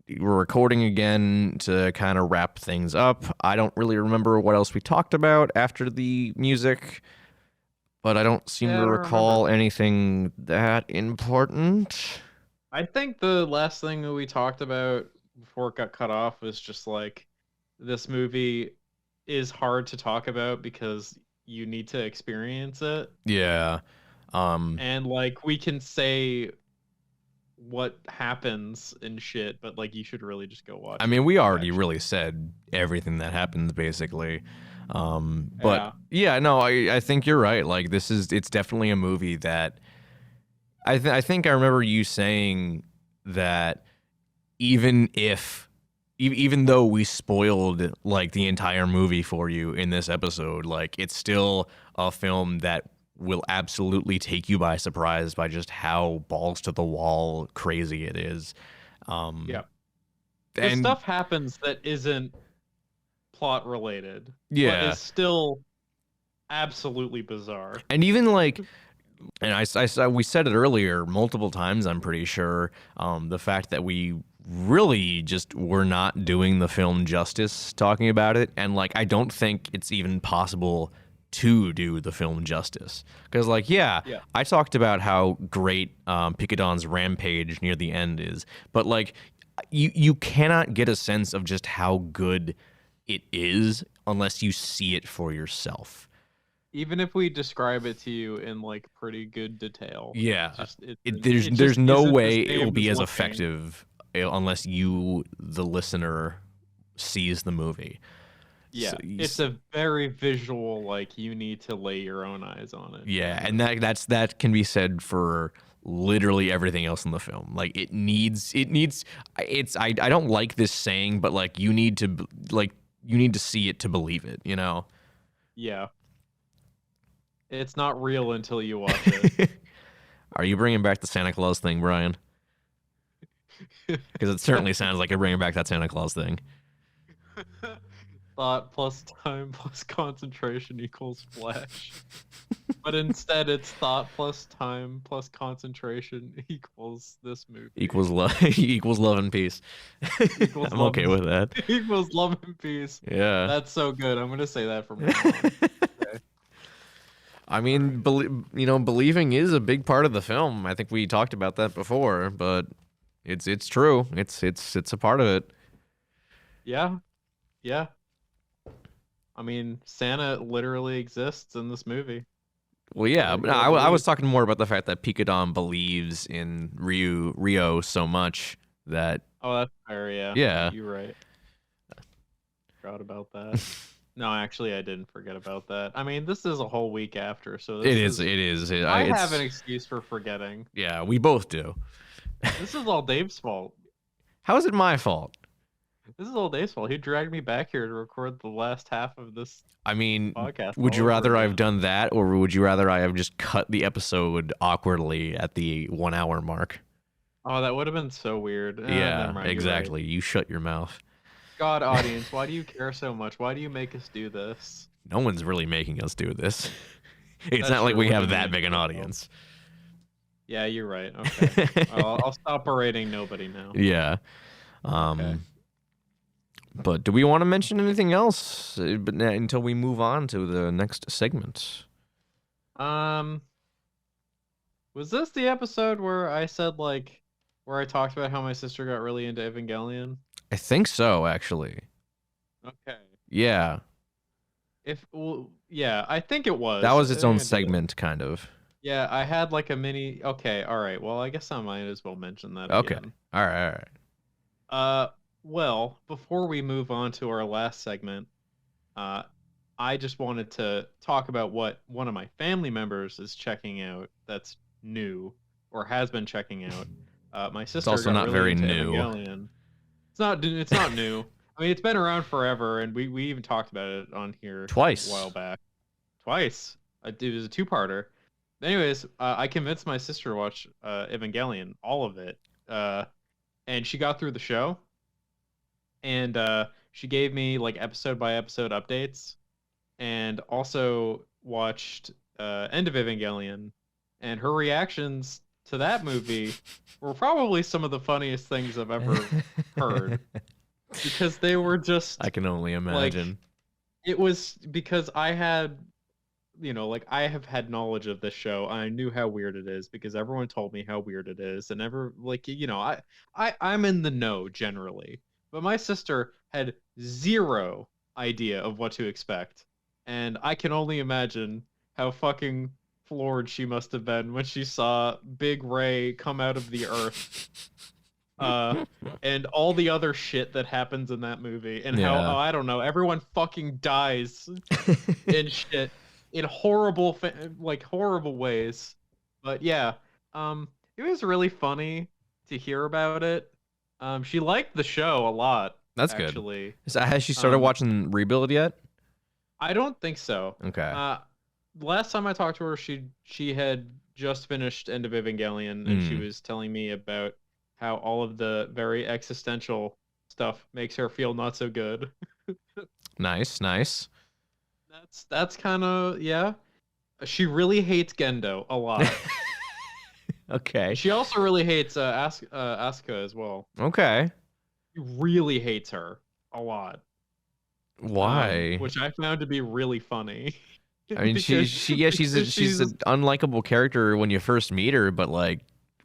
We're recording again to kind of wrap things up. I don't really remember what else we talked about after the music, but I don't seem to recall anything that important. I think the last thing that we talked about before it got cut off was just like, this movie is hard to talk about because you need to experience it. Yeah. And like, we can say what happens and shit, but like, you should really just go watch. I mean, we already really said everything that happens, basically. But yeah, no, I think you're right. Like, it's definitely a movie that I think I remember you saying that even though we spoiled like the entire movie for you in this episode, like, it's still a film that will absolutely take you by surprise by just how balls to the wall crazy it is. Yeah. And stuff happens that isn't plot related. Yeah. But is still absolutely bizarre. And even like, and we said it earlier multiple times, I'm pretty sure, the fact that we really just were not doing the film justice talking about it. And like, I don't think it's even possible to do the film justice. Because like, yeah, I talked about how great Pikadon's rampage near the end is. But like, you cannot get a sense of just how good it is unless you see it for yourself. Even if we describe it to you in like pretty good detail. Yeah. There's no way it will be as effective unless you, the listener, sees the movie. Yeah, so it's a very visual, like, you need to lay your own eyes on it. Yeah, and that can be said for literally everything else in the film. Like, I don't like this saying, but like, you need to see it to believe it, you know? Yeah. It's not real until you watch it. Are you bringing back the Santa Claus thing, Brian? Because it certainly sounds like you're bringing back that Santa Claus thing. Thought plus time plus concentration equals flesh. But instead it's thought plus time plus concentration equals this movie. Equals love and peace. I'm okay with that. Equals love and peace. Yeah. That's so good. I'm going to say that from now on. Okay. I mean, believing is a big part of the film. I think we talked about that before, but it's true. It's a part of it. Yeah. Yeah. I mean, Santa literally exists in this movie. Well, yeah, but I was talking more about the fact that Pikadon believes in Rio so much that... Oh, that's fair, yeah. Yeah. You're right. Forgot about that. No, actually, I didn't forget about that. I mean, this is a whole week after, so... It is. I have an excuse for forgetting. Yeah, we both do. This is all Dave's fault. How is it my fault? This is all Dave's fault. He dragged me back here to record the last half of this podcast. Would you rather I've done that, or would you rather I have just cut the episode awkwardly at the 1 hour mark? Oh, that would have been so weird. Yeah, mind, exactly. Right. You shut your mouth. God, audience, why do you care so much? Why do you make us do this? No one's really making us do this. It's That's not like true, we we're have doing that it big an for audience. Yeah, you're right. Okay. I'll stop berating nobody now. Yeah. Okay. But do we want to mention anything else until we move on to the next segment? Um, was this the episode where I said like where I talked about how my sister got really into Evangelion? I think so, actually. Okay. Yeah. Yeah, I think it That was. was I its own think I did. segment, kind of. Yeah, I had like a mini. Okay, all right. Well, I guess I might as well mention that Okay. again. All right. All right. Well, before we move on to our last segment, uh, I just wanted to talk about what one of my family members is checking out that's new or has been checking out. My It's sister also got not really very into new. Evangelion. It's not new. I mean, it's been around forever, and we even talked about it on here a Twice. while back. Twice. It was a two-parter. Anyways, I convinced my sister to watch Evangelion, all of it, and she got through the show, and she gave me like episode by episode updates, and also watched End of Evangelion, and her reactions to that movie were probably some of the funniest things I've ever heard, because they were just I can only imagine. it was because I had, like I have had knowledge of this show. I knew how weird it is because everyone told me how weird it is, and I'm in the know generally. But my sister had zero idea of what to expect, and I can only imagine how fucking floored she must have been when she saw Big Ray come out of the earth, and all the other shit that happens in that movie, and how I don't know, everyone fucking dies and shit in horrible horrible ways. But yeah, it was really funny to hear about it. She liked the show a lot. That's actually good. Has she started watching Rebuild yet? I don't think so. Okay. Last time I talked to her, she had just finished End of Evangelion, and she was telling me about how all of the very existential stuff makes her feel not so good. Nice. That's kind of, yeah. She really hates Gendo a lot. Okay. She also really hates Asuka as well. Okay. She really hates her a lot. Why? Which I found to be really funny. I mean, she's an unlikable character when you first meet her, but like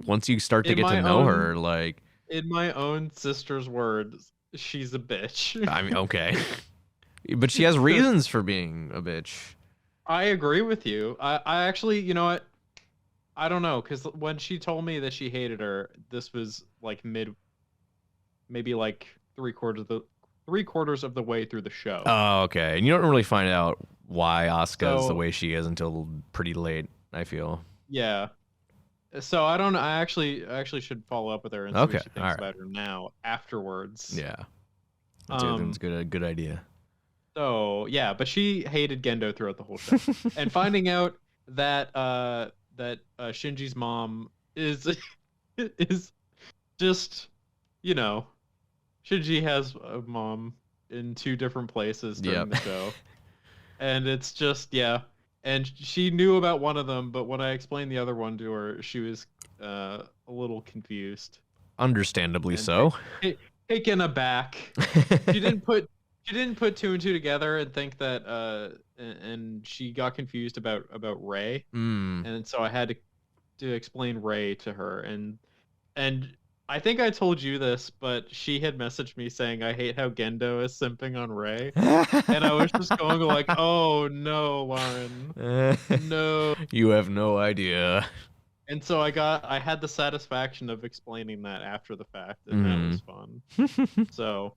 once you start to get to know her, like in my own sister's words, she's a bitch. I mean, okay. But she has reasons for being a bitch. I agree with you. I actually, you know what? I don't know, because when she told me that she hated her, this was like maybe like three quarters of the way through the show. Oh, okay. And you don't really find out why Asuka is the way she is until pretty late, I feel. Yeah. So I don't know. I actually should follow up with her and see what she thinks about her now afterwards. Yeah. That's a good idea. So yeah, but she hated Gendo throughout the whole show. And finding out that Shinji's mom is just, Shinji has a mom in two different places during the show. And it's just, yeah. And she knew about one of them, but when I explained the other one to her, she was a little confused. Understandably so. Taken aback. She didn't put two and two together and think that and she got confused about Ray. And so I had to explain Ray to her, and I think I told you this, but she had messaged me saying, I hate how Gendo is simping on Ray. And I was just going like, oh no, Lauren. No. You have no idea. And so I had the satisfaction of explaining that after the fact, and that was fun. So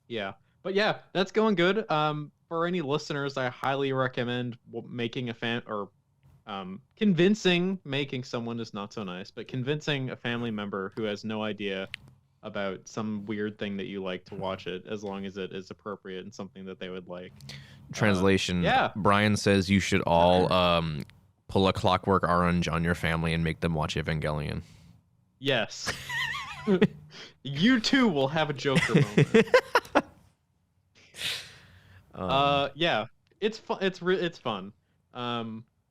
yeah. But yeah, that's going good. For any listeners, I highly recommend making a fan or convincing, making someone is not so nice, but convincing a family member who has no idea about some weird thing that you like to watch it, as long as it is appropriate and something that they would like. Translation. Brian says you should all pull a Clockwork Orange on your family and make them watch Evangelion. Yes. You too will have a Joker moment. Yeah, it's fun. It's fun.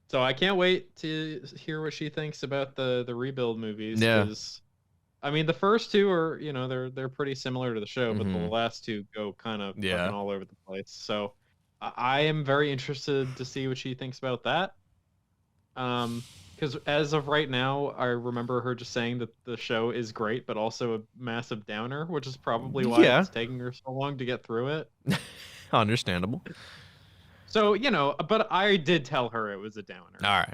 So I can't wait to hear what she thinks about the rebuild movies. Yeah. Because I mean, the first two are, they're pretty similar to the show, but the Mhm. last two go kind of Yeah. fucking all over the place. So I am very interested to see what she thinks about that. Because as of right now, I remember her just saying that the show is great, but also a massive downer, which is probably why Yeah. it's taking her so long to get through it. Understandable. So, but I did tell her it was a downer. All right.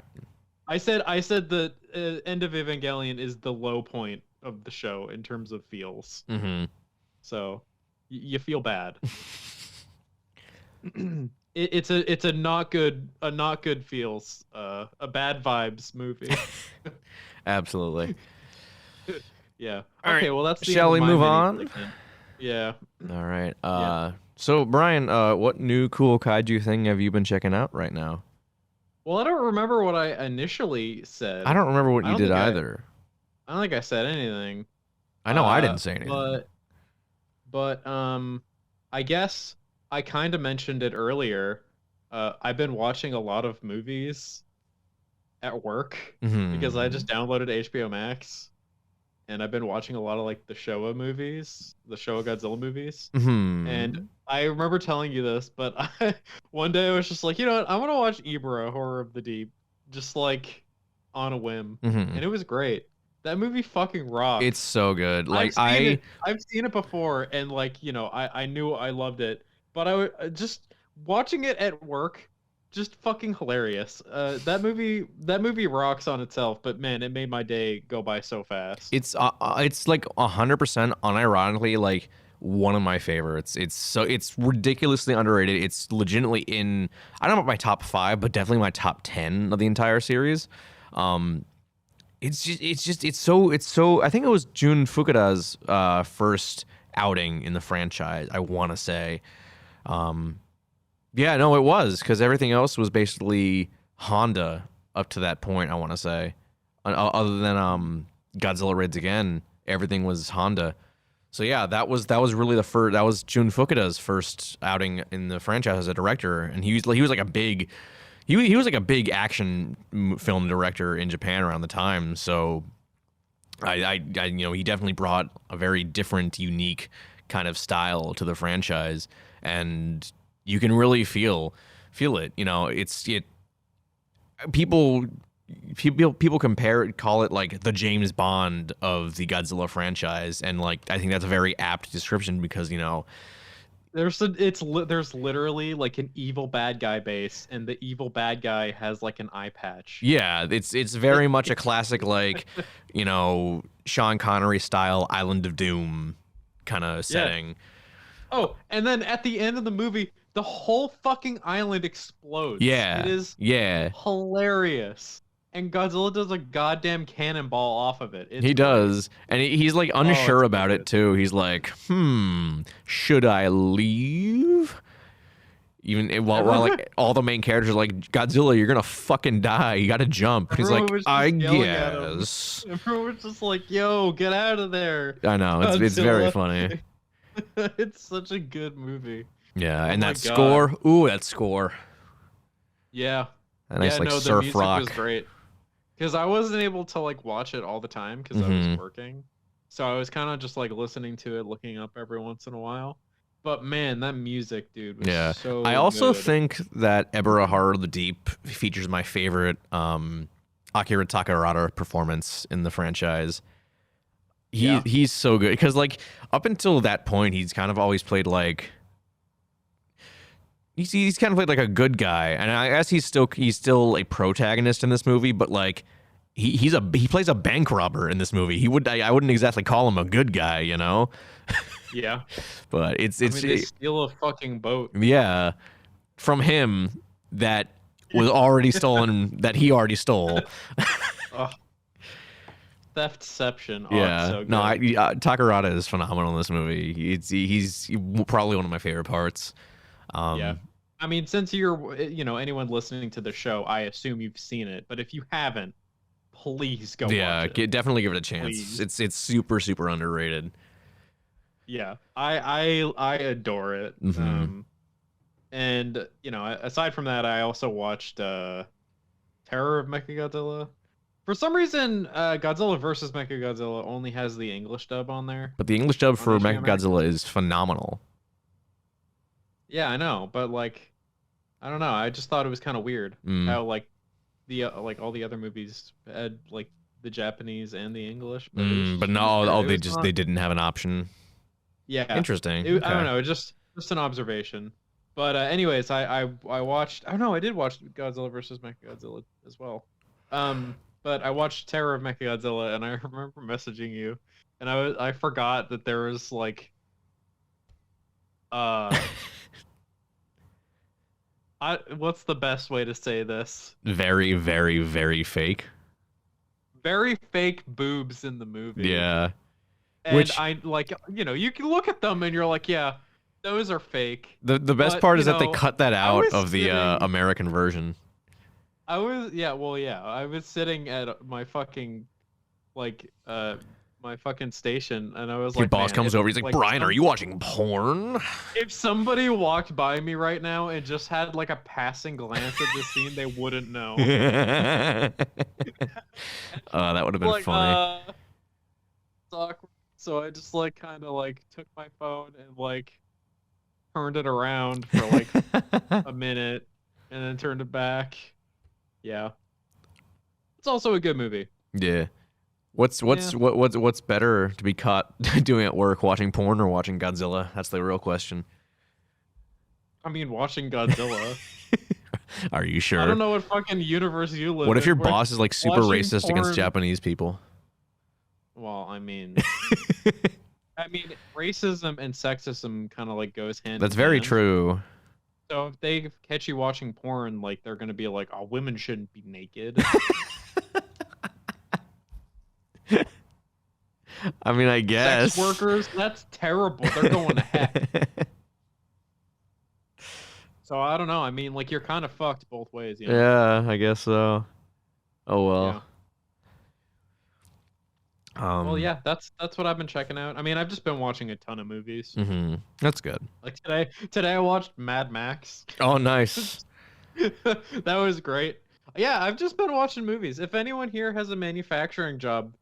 I said the end of Evangelion is the low point of the show in terms of feels. Mm-hmm. So you feel bad. It's a not good feels, a bad vibes movie. Absolutely. Yeah. All Okay. right. Well, that's the Shall we end of my move mini on? segment. Yeah. All right. Yeah. So Brian, what new cool kaiju thing have you been checking out right now? Well, I don't remember what I initially said. I don't remember what I you don't did think either. I don't think I said anything. I know I didn't say anything. But I guess I kind of mentioned it earlier. I've been watching a lot of movies at work because I just downloaded HBO Max, and I've been watching a lot of like the Showa movies, the Showa Godzilla movies. And I remember telling you this, but one day I was just like, you know what? I'm gonna watch Ibra, Horror of the Deep, just like on a whim, and it was great. That movie fucking rocks. It's so good. Like I've seen it before, and like I knew I loved it, but I just watching it at work, just fucking hilarious. That movie rocks on itself, but man, it made my day go by so fast. It's like 100% unironically like one of my favorites. It's ridiculously underrated. It's legitimately in, I don't know about my top 5, but definitely my top 10 of the entire series. It's so I think it was Jun Fukuda's first outing in the franchise, I want to say. Yeah, no, it was, because everything else was basically Honda up to that point, I want to say. Other than Godzilla Raids Again, everything was Honda. So yeah, that was really that was Jun Fukuda's first outing in the franchise as a director, and he was like a big he was like a big action film director in Japan around the time. So I he definitely brought a very different, unique kind of style to the franchise, and you can really feel it. People call it like the James Bond of the Godzilla franchise, and like I think that's a very apt description because there's literally like an evil bad guy base, and the evil bad guy has like an eye patch. Yeah, it's very much a classic like Sean Connery style Island of Doom kind of setting. Yeah. Oh, and then at the end of the movie, the whole fucking island explodes. Yeah, it is hilarious. And Godzilla does a goddamn cannonball off of it. He does. And he's like unsure about it too. He's like, should I leave? Even while like all the main characters are like, Godzilla, you're gonna fucking die. You gotta jump. He's like, I guess. Everyone was just like, yo, get out of there. I know. It's very funny. It's such a good movie. Yeah, and that score. Ooh, that score. Yeah. A nice like surf the music rock. was great. Because I wasn't able to like watch it all the time because I was working, so I was kind of just like listening to it, looking up every once in a while. But man, that music, dude, was so I also good. think that Ebura Horror of the Deep features my favorite Akira Takarada performance in the franchise. He's so good because like up until that point, he's kind of always played like. He's kind of played like a good guy, and I guess he's still a protagonist in this movie, but like he plays a bank robber in this movie. I wouldn't exactly call him a good guy, Yeah, but they steal a fucking boat. Yeah, from him that was already stolen, that he already stole. Theftception. Yeah, so good. no, Takarada is phenomenal in this movie. He's probably one of my favorite parts. Yeah, I mean, since you're, anyone listening to the show, I assume you've seen it. But if you haven't, please go. watch it. Definitely give it a chance. Please. It's super underrated. Yeah, I adore it. And aside from that, I also watched Terror of Mechagodzilla. For some reason, Godzilla versus Mechagodzilla only has the English dub on there. But the English dub On for HBO Max. Mechagodzilla is phenomenal. Yeah, I know, but like, I don't know. I just thought it was kind of weird how like the like all the other movies had like the Japanese and the English, but, But no, it they was just not- they didn't have an option. yeah, Interesting. I Okay. don't know, just an observation. But anyways, I watched. Oh no, I did watch Godzilla versus Mechagodzilla as well. But I watched Terror of Mechagodzilla, and I remember messaging you, and I forgot that there was like, what's the best way to say this? Very, very, very fake. Very fake boobs in the movie. Yeah. And Which- I like, you can look at them and you're like, yeah, those are fake. The best But, part you is that they know, cut that I out was of the sitting- American version. I was I was sitting at my fucking my fucking station, and I was Your like, boss man, comes if, over. He's like, Brian, are you watching porn? If somebody walked by me right now and just had like a passing glance at this scene, they wouldn't know. That would have been Like, funny. it's awkward. So I just like kind of like took my phone and like turned it around for like a minute and then turned it back. Yeah. It's also a good movie. Yeah. What's better to be caught doing at work, watching porn or watching Godzilla? That's the real question. I mean, watching Godzilla. Are you sure? I don't know what fucking universe you live in. What if your where- boss is like super watching racist against porn- Japanese people? Well, I mean, racism and sexism kind of like goes hand. That's in very hand. true. So if they catch you watching porn, like they're gonna be like, "Oh, women shouldn't be naked." I mean, I guess. Sex workers, that's terrible. They're going to heck. So I don't know. I mean, like you're kind of fucked both ways. You know? Yeah, I guess so. Oh well. Well, yeah, that's what I've been checking out. I mean, I've just been watching a ton of movies. That's good. Like today I watched Mad Max. Oh, nice. That was great. Yeah, I've just been watching movies. If anyone here has a manufacturing job,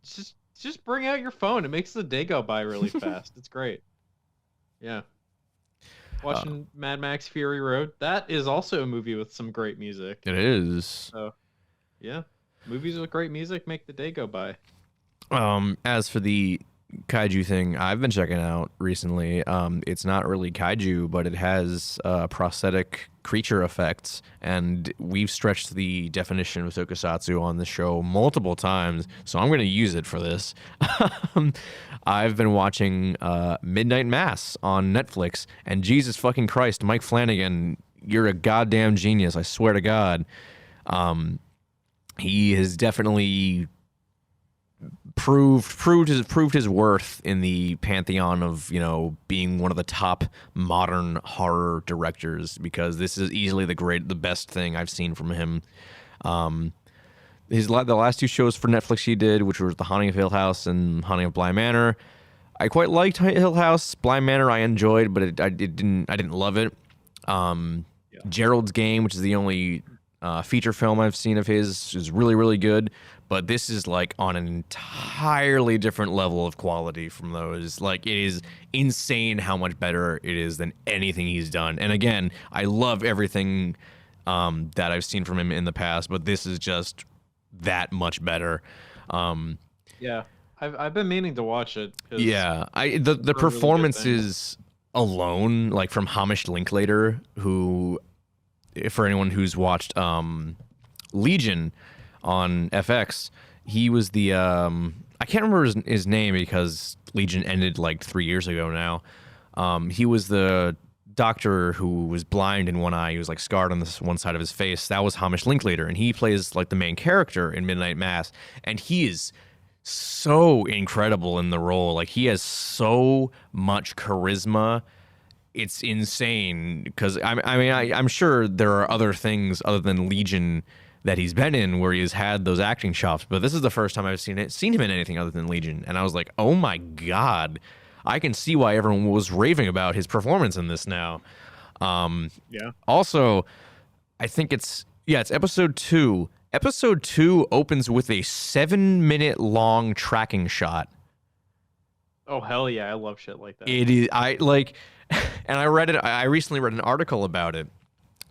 just bring out your phone. It makes the day go by really fast. It's great. Yeah. Watching Mad Max Fury Road. That is also a movie with some great music. It is. So, yeah. Movies with great music make the day go by. As for the kaiju thing I've been checking out recently, it's not really kaiju, but it has prosthetic creature effects, and we've stretched the definition of tokusatsu on the show multiple times, so I'm going to use it for this. I've been watching Midnight Mass on Netflix, and Jesus fucking Christ, Mike Flanagan, you're a goddamn genius, I swear to God. He has definitely proved his worth in the pantheon of, being one of the top modern horror directors, because this is easily the best thing I've seen from him. The last two shows for Netflix he did, which were The Haunting of Hill House and Haunting of Bly Manor, I quite liked Hill House. Bly Manor I enjoyed, but I didn't love it. Gerald's Game, which is the only feature film I've seen of his, is really, really good. But this is like on an entirely different level of quality from those. Like, it is insane how much better it is than anything he's done. And again, I love everything that I've seen from him in the past, but this is just that much better. Yeah, I've been meaning to watch it. Yeah, the performances alone, like from Hamish Linklater, who, for anyone who's watched Legion on FX, he was the I can't remember his name because Legion ended like 3 years ago now. He was the doctor who was blind in one eye. He was like scarred on this one side of his face. That was Hamish Linklater, and he plays like the main character in Midnight Mass, and he is so incredible in the role. Like, he has so much charisma. It's insane, because I'm sure there are other things other than Legion that he's been in where he's had those acting chops, but this is the first time I've seen him in anything other than Legion, and I was like, oh my God, I can see why everyone was raving about his performance in this now. Yeah. Also, I think it's episode 2. Episode 2 opens with a 7-minute long tracking shot. Oh hell yeah, I love shit like that. It is and I recently read an article about it.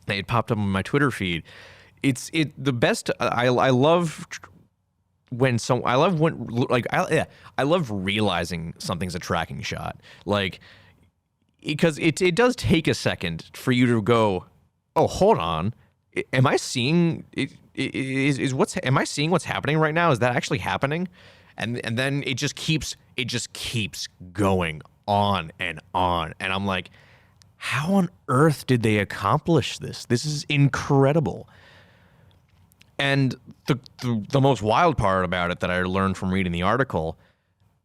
It popped up on my Twitter feed. It's the best. I love when I love realizing something's a tracking shot. Like, because it does take a second for you to go, oh, hold on, am I seeing it? Am I seeing what's happening right now? Is that actually happening? And then it just keeps going on, and I'm like, how on earth did they accomplish this? This is incredible. And the most wild part about it that I learned from reading the article,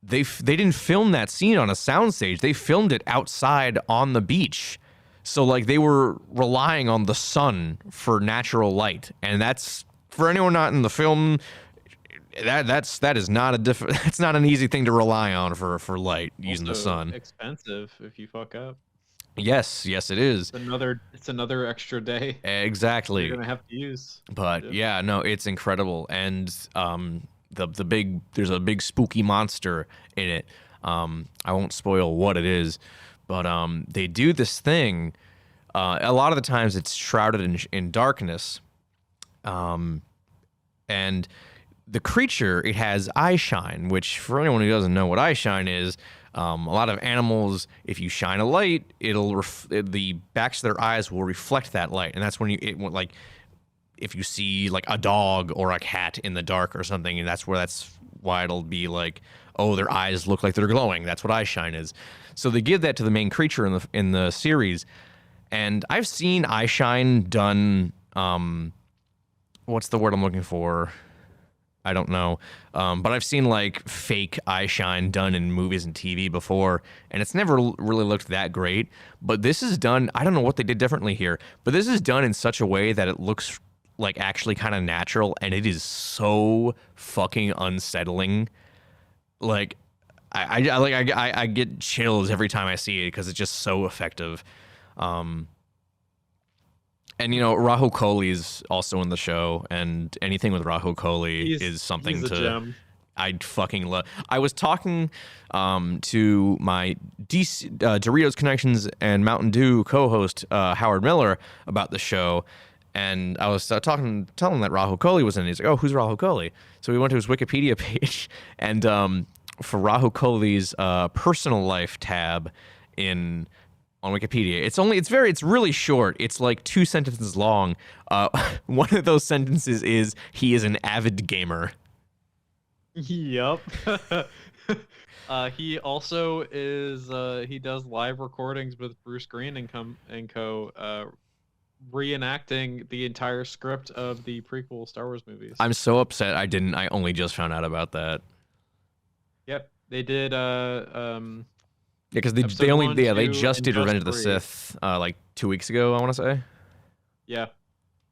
they didn't film that scene on a soundstage. They filmed it outside on the beach. So like they were relying on the sun for natural light, and that's, for anyone not in the film, that is not that's not an easy thing to rely on for light using the sun. Expensive if you fuck up. Yes, it is. It's another extra day. Exactly. You're gonna have to use. But yeah, no, it's incredible, and there's a big spooky monster in it. I won't spoil what it is, but they do this thing. A lot of the times it's shrouded in darkness, and the creature, it has eye shine, which for anyone who doesn't know what eye shine is, a lot of animals, if you shine a light, the backs of their eyes will reflect that light, and that's when like if you see like a dog or a cat in the dark or something, and that's why it'll be like, oh, their eyes look like they're glowing. That's what eye shine is. So they give that to the main creature in the series, and I've seen eye shine done. What's the word I'm looking for? I don't know. But I've seen like fake eye shine done in movies and TV before, and it's never really looked that great. But this is done, I don't know what they did differently here, but this is done in such a way that it looks like actually kind of natural, and it is so fucking unsettling. Like, I get chills every time I see it because it's just so effective. And, Rahul Kohli's also in the show, and anything with Rahul Kohli is something he's a gem. I'd fucking love. I was talking to my Doritos Connections and Mountain Dew co-host, Howard Miller, about the show, and I was telling him that Rahul Kohli was in it. He's like, oh, who's Rahul Kohli? So we went to his Wikipedia page, and for Rahul Kohli's personal life tab on Wikipedia, it's really short. It's like 2 sentences long. One of those sentences is, he is an avid gamer. Yep. He also is. He does live recordings with Bruce Green and co, reenacting the entire script of the prequel Star Wars movies. I'm so upset I only just found out about that. Yep, they did. Yeah, because they just did Revenge of the Sith like 2 weeks ago, I want to say. Yeah,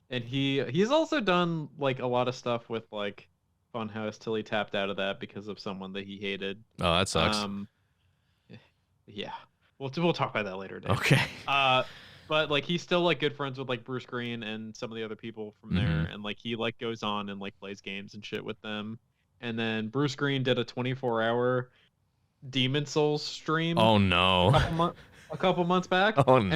and he's also done like a lot of stuff with like Funhouse till he tapped out of that because of someone that he hated. Oh, that sucks. Yeah, we'll talk about that later, Dave. Okay. But like he's still like good friends with like Bruce Green and some of the other people from there, and like he like goes on and like plays games and shit with them. And then Bruce Green did a 24-hour Demon Souls stream. Oh no! A couple months back. Oh no! And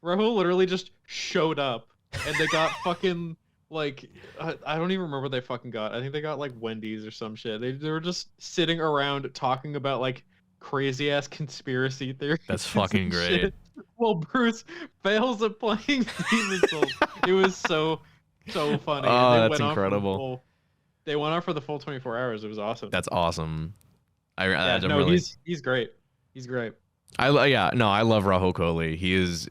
Rahul literally just showed up, and they got fucking like I don't even remember what they fucking got. I think they got like Wendy's or some shit. They were just sitting around talking about like crazy ass conspiracy theories. That's fucking great. Shit. Well, Bruce fails at playing Demon Souls. It was so funny. Oh, that's incredible. They went on for the full 24 hours. It was awesome. That's awesome. He's great. He's great. I love Rahul Kohli. He is.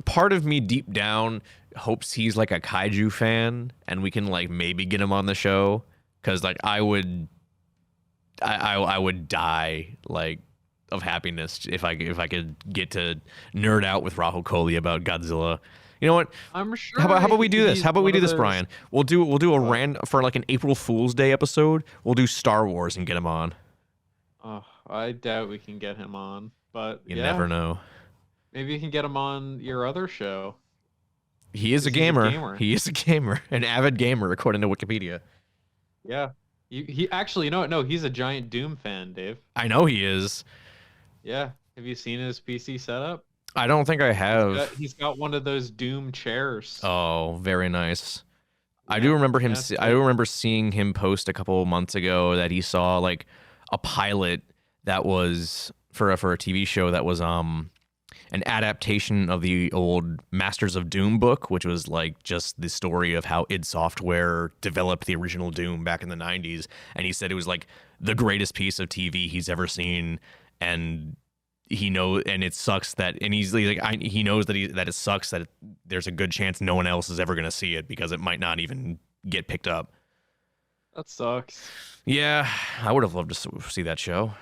Part of me deep down hopes he's like a kaiju fan, and we can like maybe get him on the show, because like I would die like of happiness if I could get to nerd out with Rahul Kohli about Godzilla. You know what? I'm sure. How about we do this? How about we do this, Brian? We'll do a for like an April Fool's Day episode. We'll do Star Wars and get him on. Oh, I doubt we can get him on, but you never know. Maybe you can get him on your other show. He is a 'Cause he's a gamer. gamer. He is a gamer, an avid gamer, according to Wikipedia. Yeah. He actually, you know what? No, he's a giant Doom fan, Dave. I know he is. Yeah. Have you seen his PC setup? I don't think I have. He's got one of those Doom chairs. Oh, very nice. I Yeah, do remember him. yeah, it's I do remember seeing him post a couple of months ago that he saw like a pilot that was for a TV show that was an adaptation of the old Masters of Doom book, which was like just the story of how id Software developed the original Doom back in the 90s. And he said it was like the greatest piece of TV he's ever seen. And he knows, and it sucks that, and he's like, he knows that it sucks that there's a good chance no one else is ever going to see it because it might not even get picked up. That sucks. Yeah, I would have loved to see that show.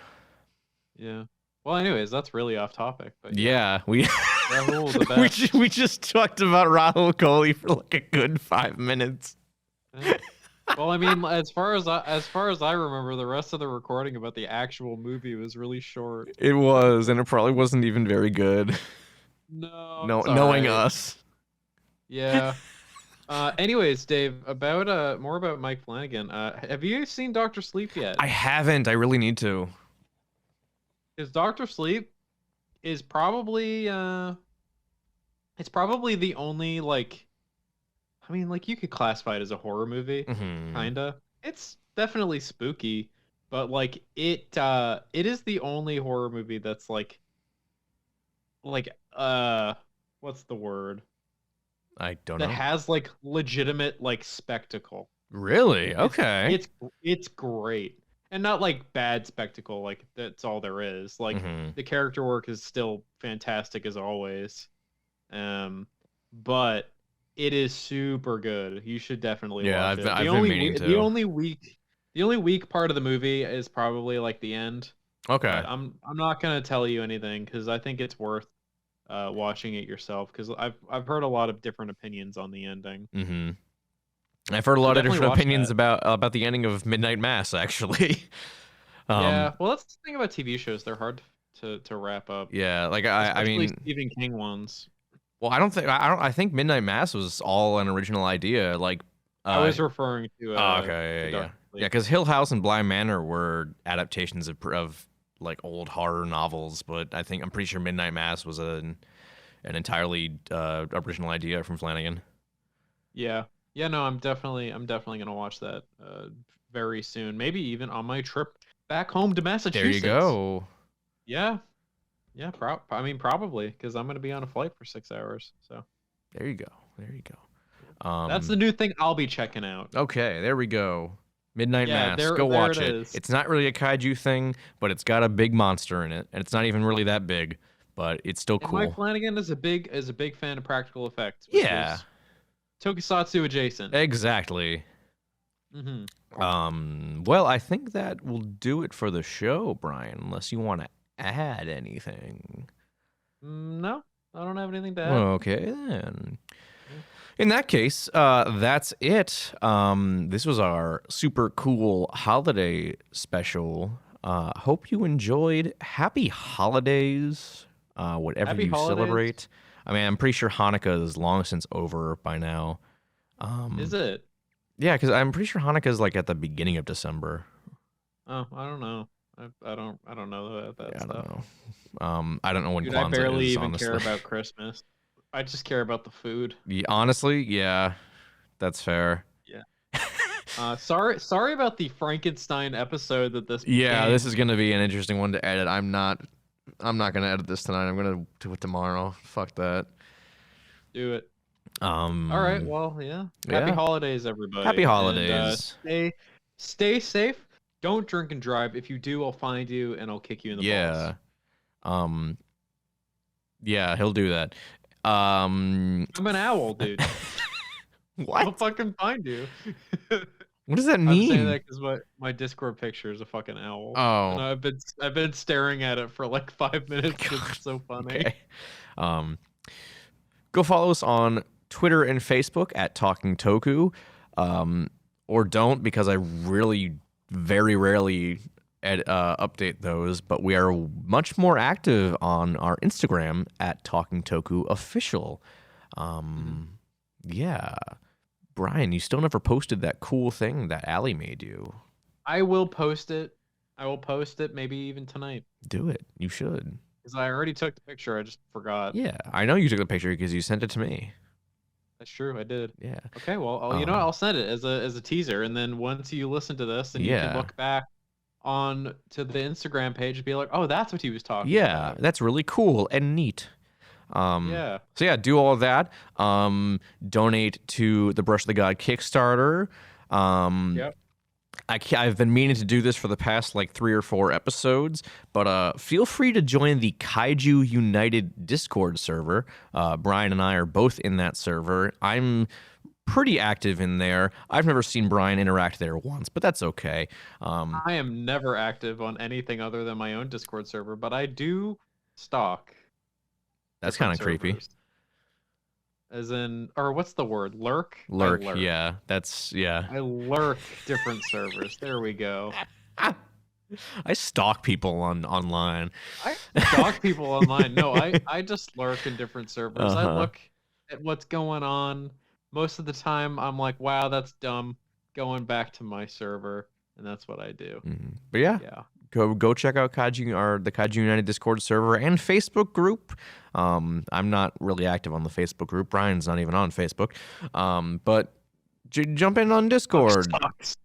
Yeah. Well, anyways, that's really off topic. But yeah, we Rahul, the best. we just talked about Rahul Kohli for like a good 5 minutes. Well, I mean, as far as I remember, the rest of the recording about the actual movie was really short. It was, and it probably wasn't even very good. No, knowing right. us. Yeah. Anyways, Dave, about more about Mike Flanagan. Have you seen Doctor Sleep yet? I haven't. I really need to. Because Doctor Sleep is probably it's probably the only like, I mean, like you could classify it as a horror movie, kinda. It's definitely spooky, but like it is the only horror movie that's like what's the word? I don't know. That has like legitimate like spectacle. Really? Okay. It's great. And not like bad spectacle, like that's all there is. Like the character work is still fantastic as always. But it is super good. You should definitely watch it. I've been meaning to. The only weak part of the movie is probably like the end. Okay. But I'm not gonna tell you anything because I think it's worth watching it yourself because I've heard a lot of different opinions on the ending. I've heard a lot of different opinions that. about the ending of Midnight Mass, actually. Yeah, well, that's the thing about TV shows; they're hard to wrap up. Yeah, like I mean, Stephen King ones. Well, I think Midnight Mass was all an original idea. Like I was referring to. Okay, yeah, because Hill House and Bly Manor were adaptations of like old horror novels, but I'm pretty sure Midnight Mass was an entirely original idea from Flanagan. Yeah. Yeah, no, I'm definitely gonna watch that very soon. Maybe even on my trip back home to Massachusetts. There you go. Yeah, yeah. Probably because I'm gonna be on a flight for 6 hours. So there you go. That's the new thing I'll be checking out. Okay, there we go. Midnight Mass. Go watch it. It's not really a kaiju thing, but it's got a big monster in it, and it's not even really that big, but it's still cool. Mike Flanagan is a big fan of practical effects. Yeah. Tokusatsu adjacent. Exactly. Well, I think that will do it for the show, Brian, unless you want to add anything. No, I don't have anything to add. Okay, then. In that case, that's it. This was our super cool holiday special. Hope you enjoyed. Happy holidays, whatever Happy you holidays. Celebrate. I mean, I'm pretty sure Hanukkah is long since over by now. Is it? Yeah, because I'm pretty sure Hanukkah is like at the beginning of December. Oh, I don't know. I don't know that stuff. I don't know. I don't know when Dude, Kwanzaa I barely is, even honestly. care about Christmas. I just care about the food. Yeah, honestly, yeah, that's fair. Yeah. Sorry about the Frankenstein episode that this. Yeah, became. this is gonna be an interesting one to edit. I'm not gonna edit this tonight. I'm gonna do it tomorrow. Fuck that. Do it. All right. Well, yeah. Happy holidays, everybody. Happy holidays. And, stay safe. Don't drink and drive. If you do, I'll find you and I'll kick you in the balls. Yeah, he'll do that. I'm an owl, dude. What? I'll fucking find you. What does that mean? I'm saying that because my Discord picture is a fucking owl. Oh. And I've been staring at it for like 5 minutes. It's so funny. Okay. Go follow us on Twitter and Facebook at Talking Toku, or don't, because I really very rarely update those, but we are much more active on our Instagram at Talking Toku Official. Yeah. Brian, you still never posted that cool thing that Allie made you. I will post it. Maybe even tonight. Do it. You should. Because I already took the picture. I just forgot. Yeah, I know you took the picture because you sent it to me. That's true. I did. Yeah. Okay. Well, I'll send it as a teaser, and then once you listen to this, and you can look back on to the Instagram page and be like, oh, that's what he was talking about. Yeah, that's really cool and neat. So yeah, do all of that. Donate to the Brush of the God Kickstarter. Yep. I've been meaning to do this for the past like 3 or 4 episodes, but feel free to join the Kaiju United Discord server. Brian and I are both in that server. I'm pretty active in there. I've never seen Brian interact there once, but that's okay. I am never active on anything other than my own Discord server, but I do stalk. That's kind of creepy. As in, or what's the word? Lurk? Lurk, yeah. I lurk different servers. There we go. I stalk people online. I stalk people online. No, I just lurk in different servers. I look at what's going on. Most of the time, I'm like, wow, that's dumb. Going back to my server, and that's what I do. But yeah. Go check out the Kaiju United Discord server and Facebook group. I'm not really active on the Facebook group. Brian's not even on Facebook. But jump in on Discord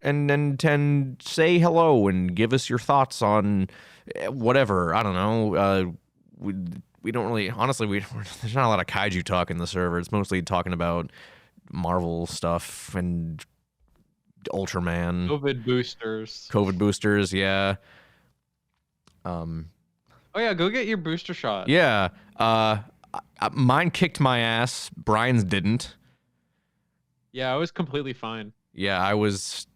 and then say hello and give us your thoughts on whatever. I don't know. We don't really, honestly, there's not a lot of kaiju talk in the server. It's mostly talking about Marvel stuff and Ultraman. COVID boosters, yeah. Oh yeah, go get your booster shot. Yeah. Mine kicked my ass. Brian's didn't. Yeah, I was completely fine. Yeah, I was.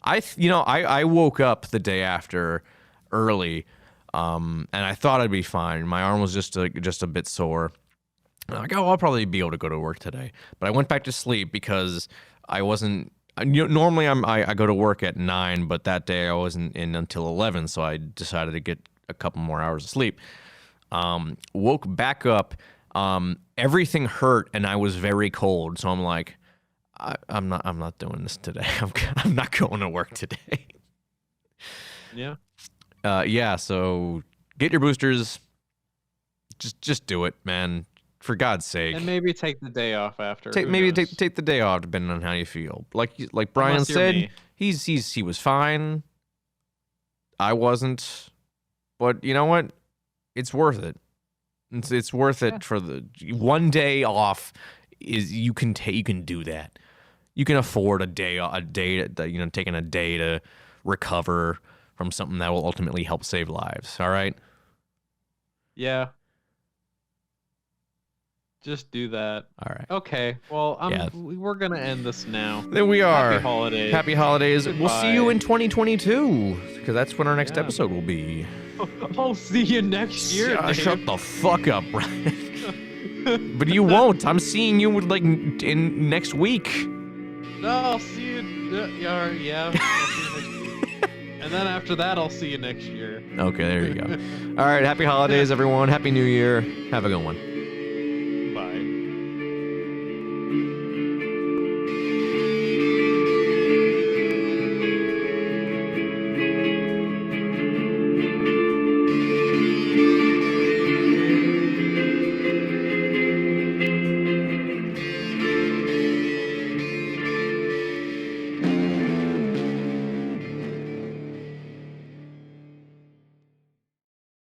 I woke up the day after early, and I thought I'd be fine. My arm was just a bit sore. I'm like, I'll probably be able to go to work today. But I went back to sleep because I wasn't. Normally I go to work at 9, but that day I wasn't in until 11, so I decided to get a couple more hours of sleep. Woke back up, everything hurt, and I was very cold. So I'm like, I'm not doing this today. I'm not going to work today. Yeah. Yeah. So get your boosters. Just do it, man. For God's sake. And maybe take the day off after. Take the day off, depending on how you feel. Like Brian said, he was fine. I wasn't. But you know what? It's worth it. It's worth it for the one day off. You can do that. You can afford a day, taking a day to recover from something that will ultimately help save lives. All right. Yeah. Just do that. All right. Okay. Well, we're going to end this now. There we are. Happy holidays. Happy holidays. Goodbye. We'll see you in 2022 because that's when our next episode will be. I'll see you next year. Shut the fuck up, Brian. But you won't. I'm seeing you in next week. No, I'll see you. Yeah. I'll see you next week. And then after that, I'll see you next year. Okay, there you go. All right. Happy holidays, everyone. Happy New Year. Have a good one.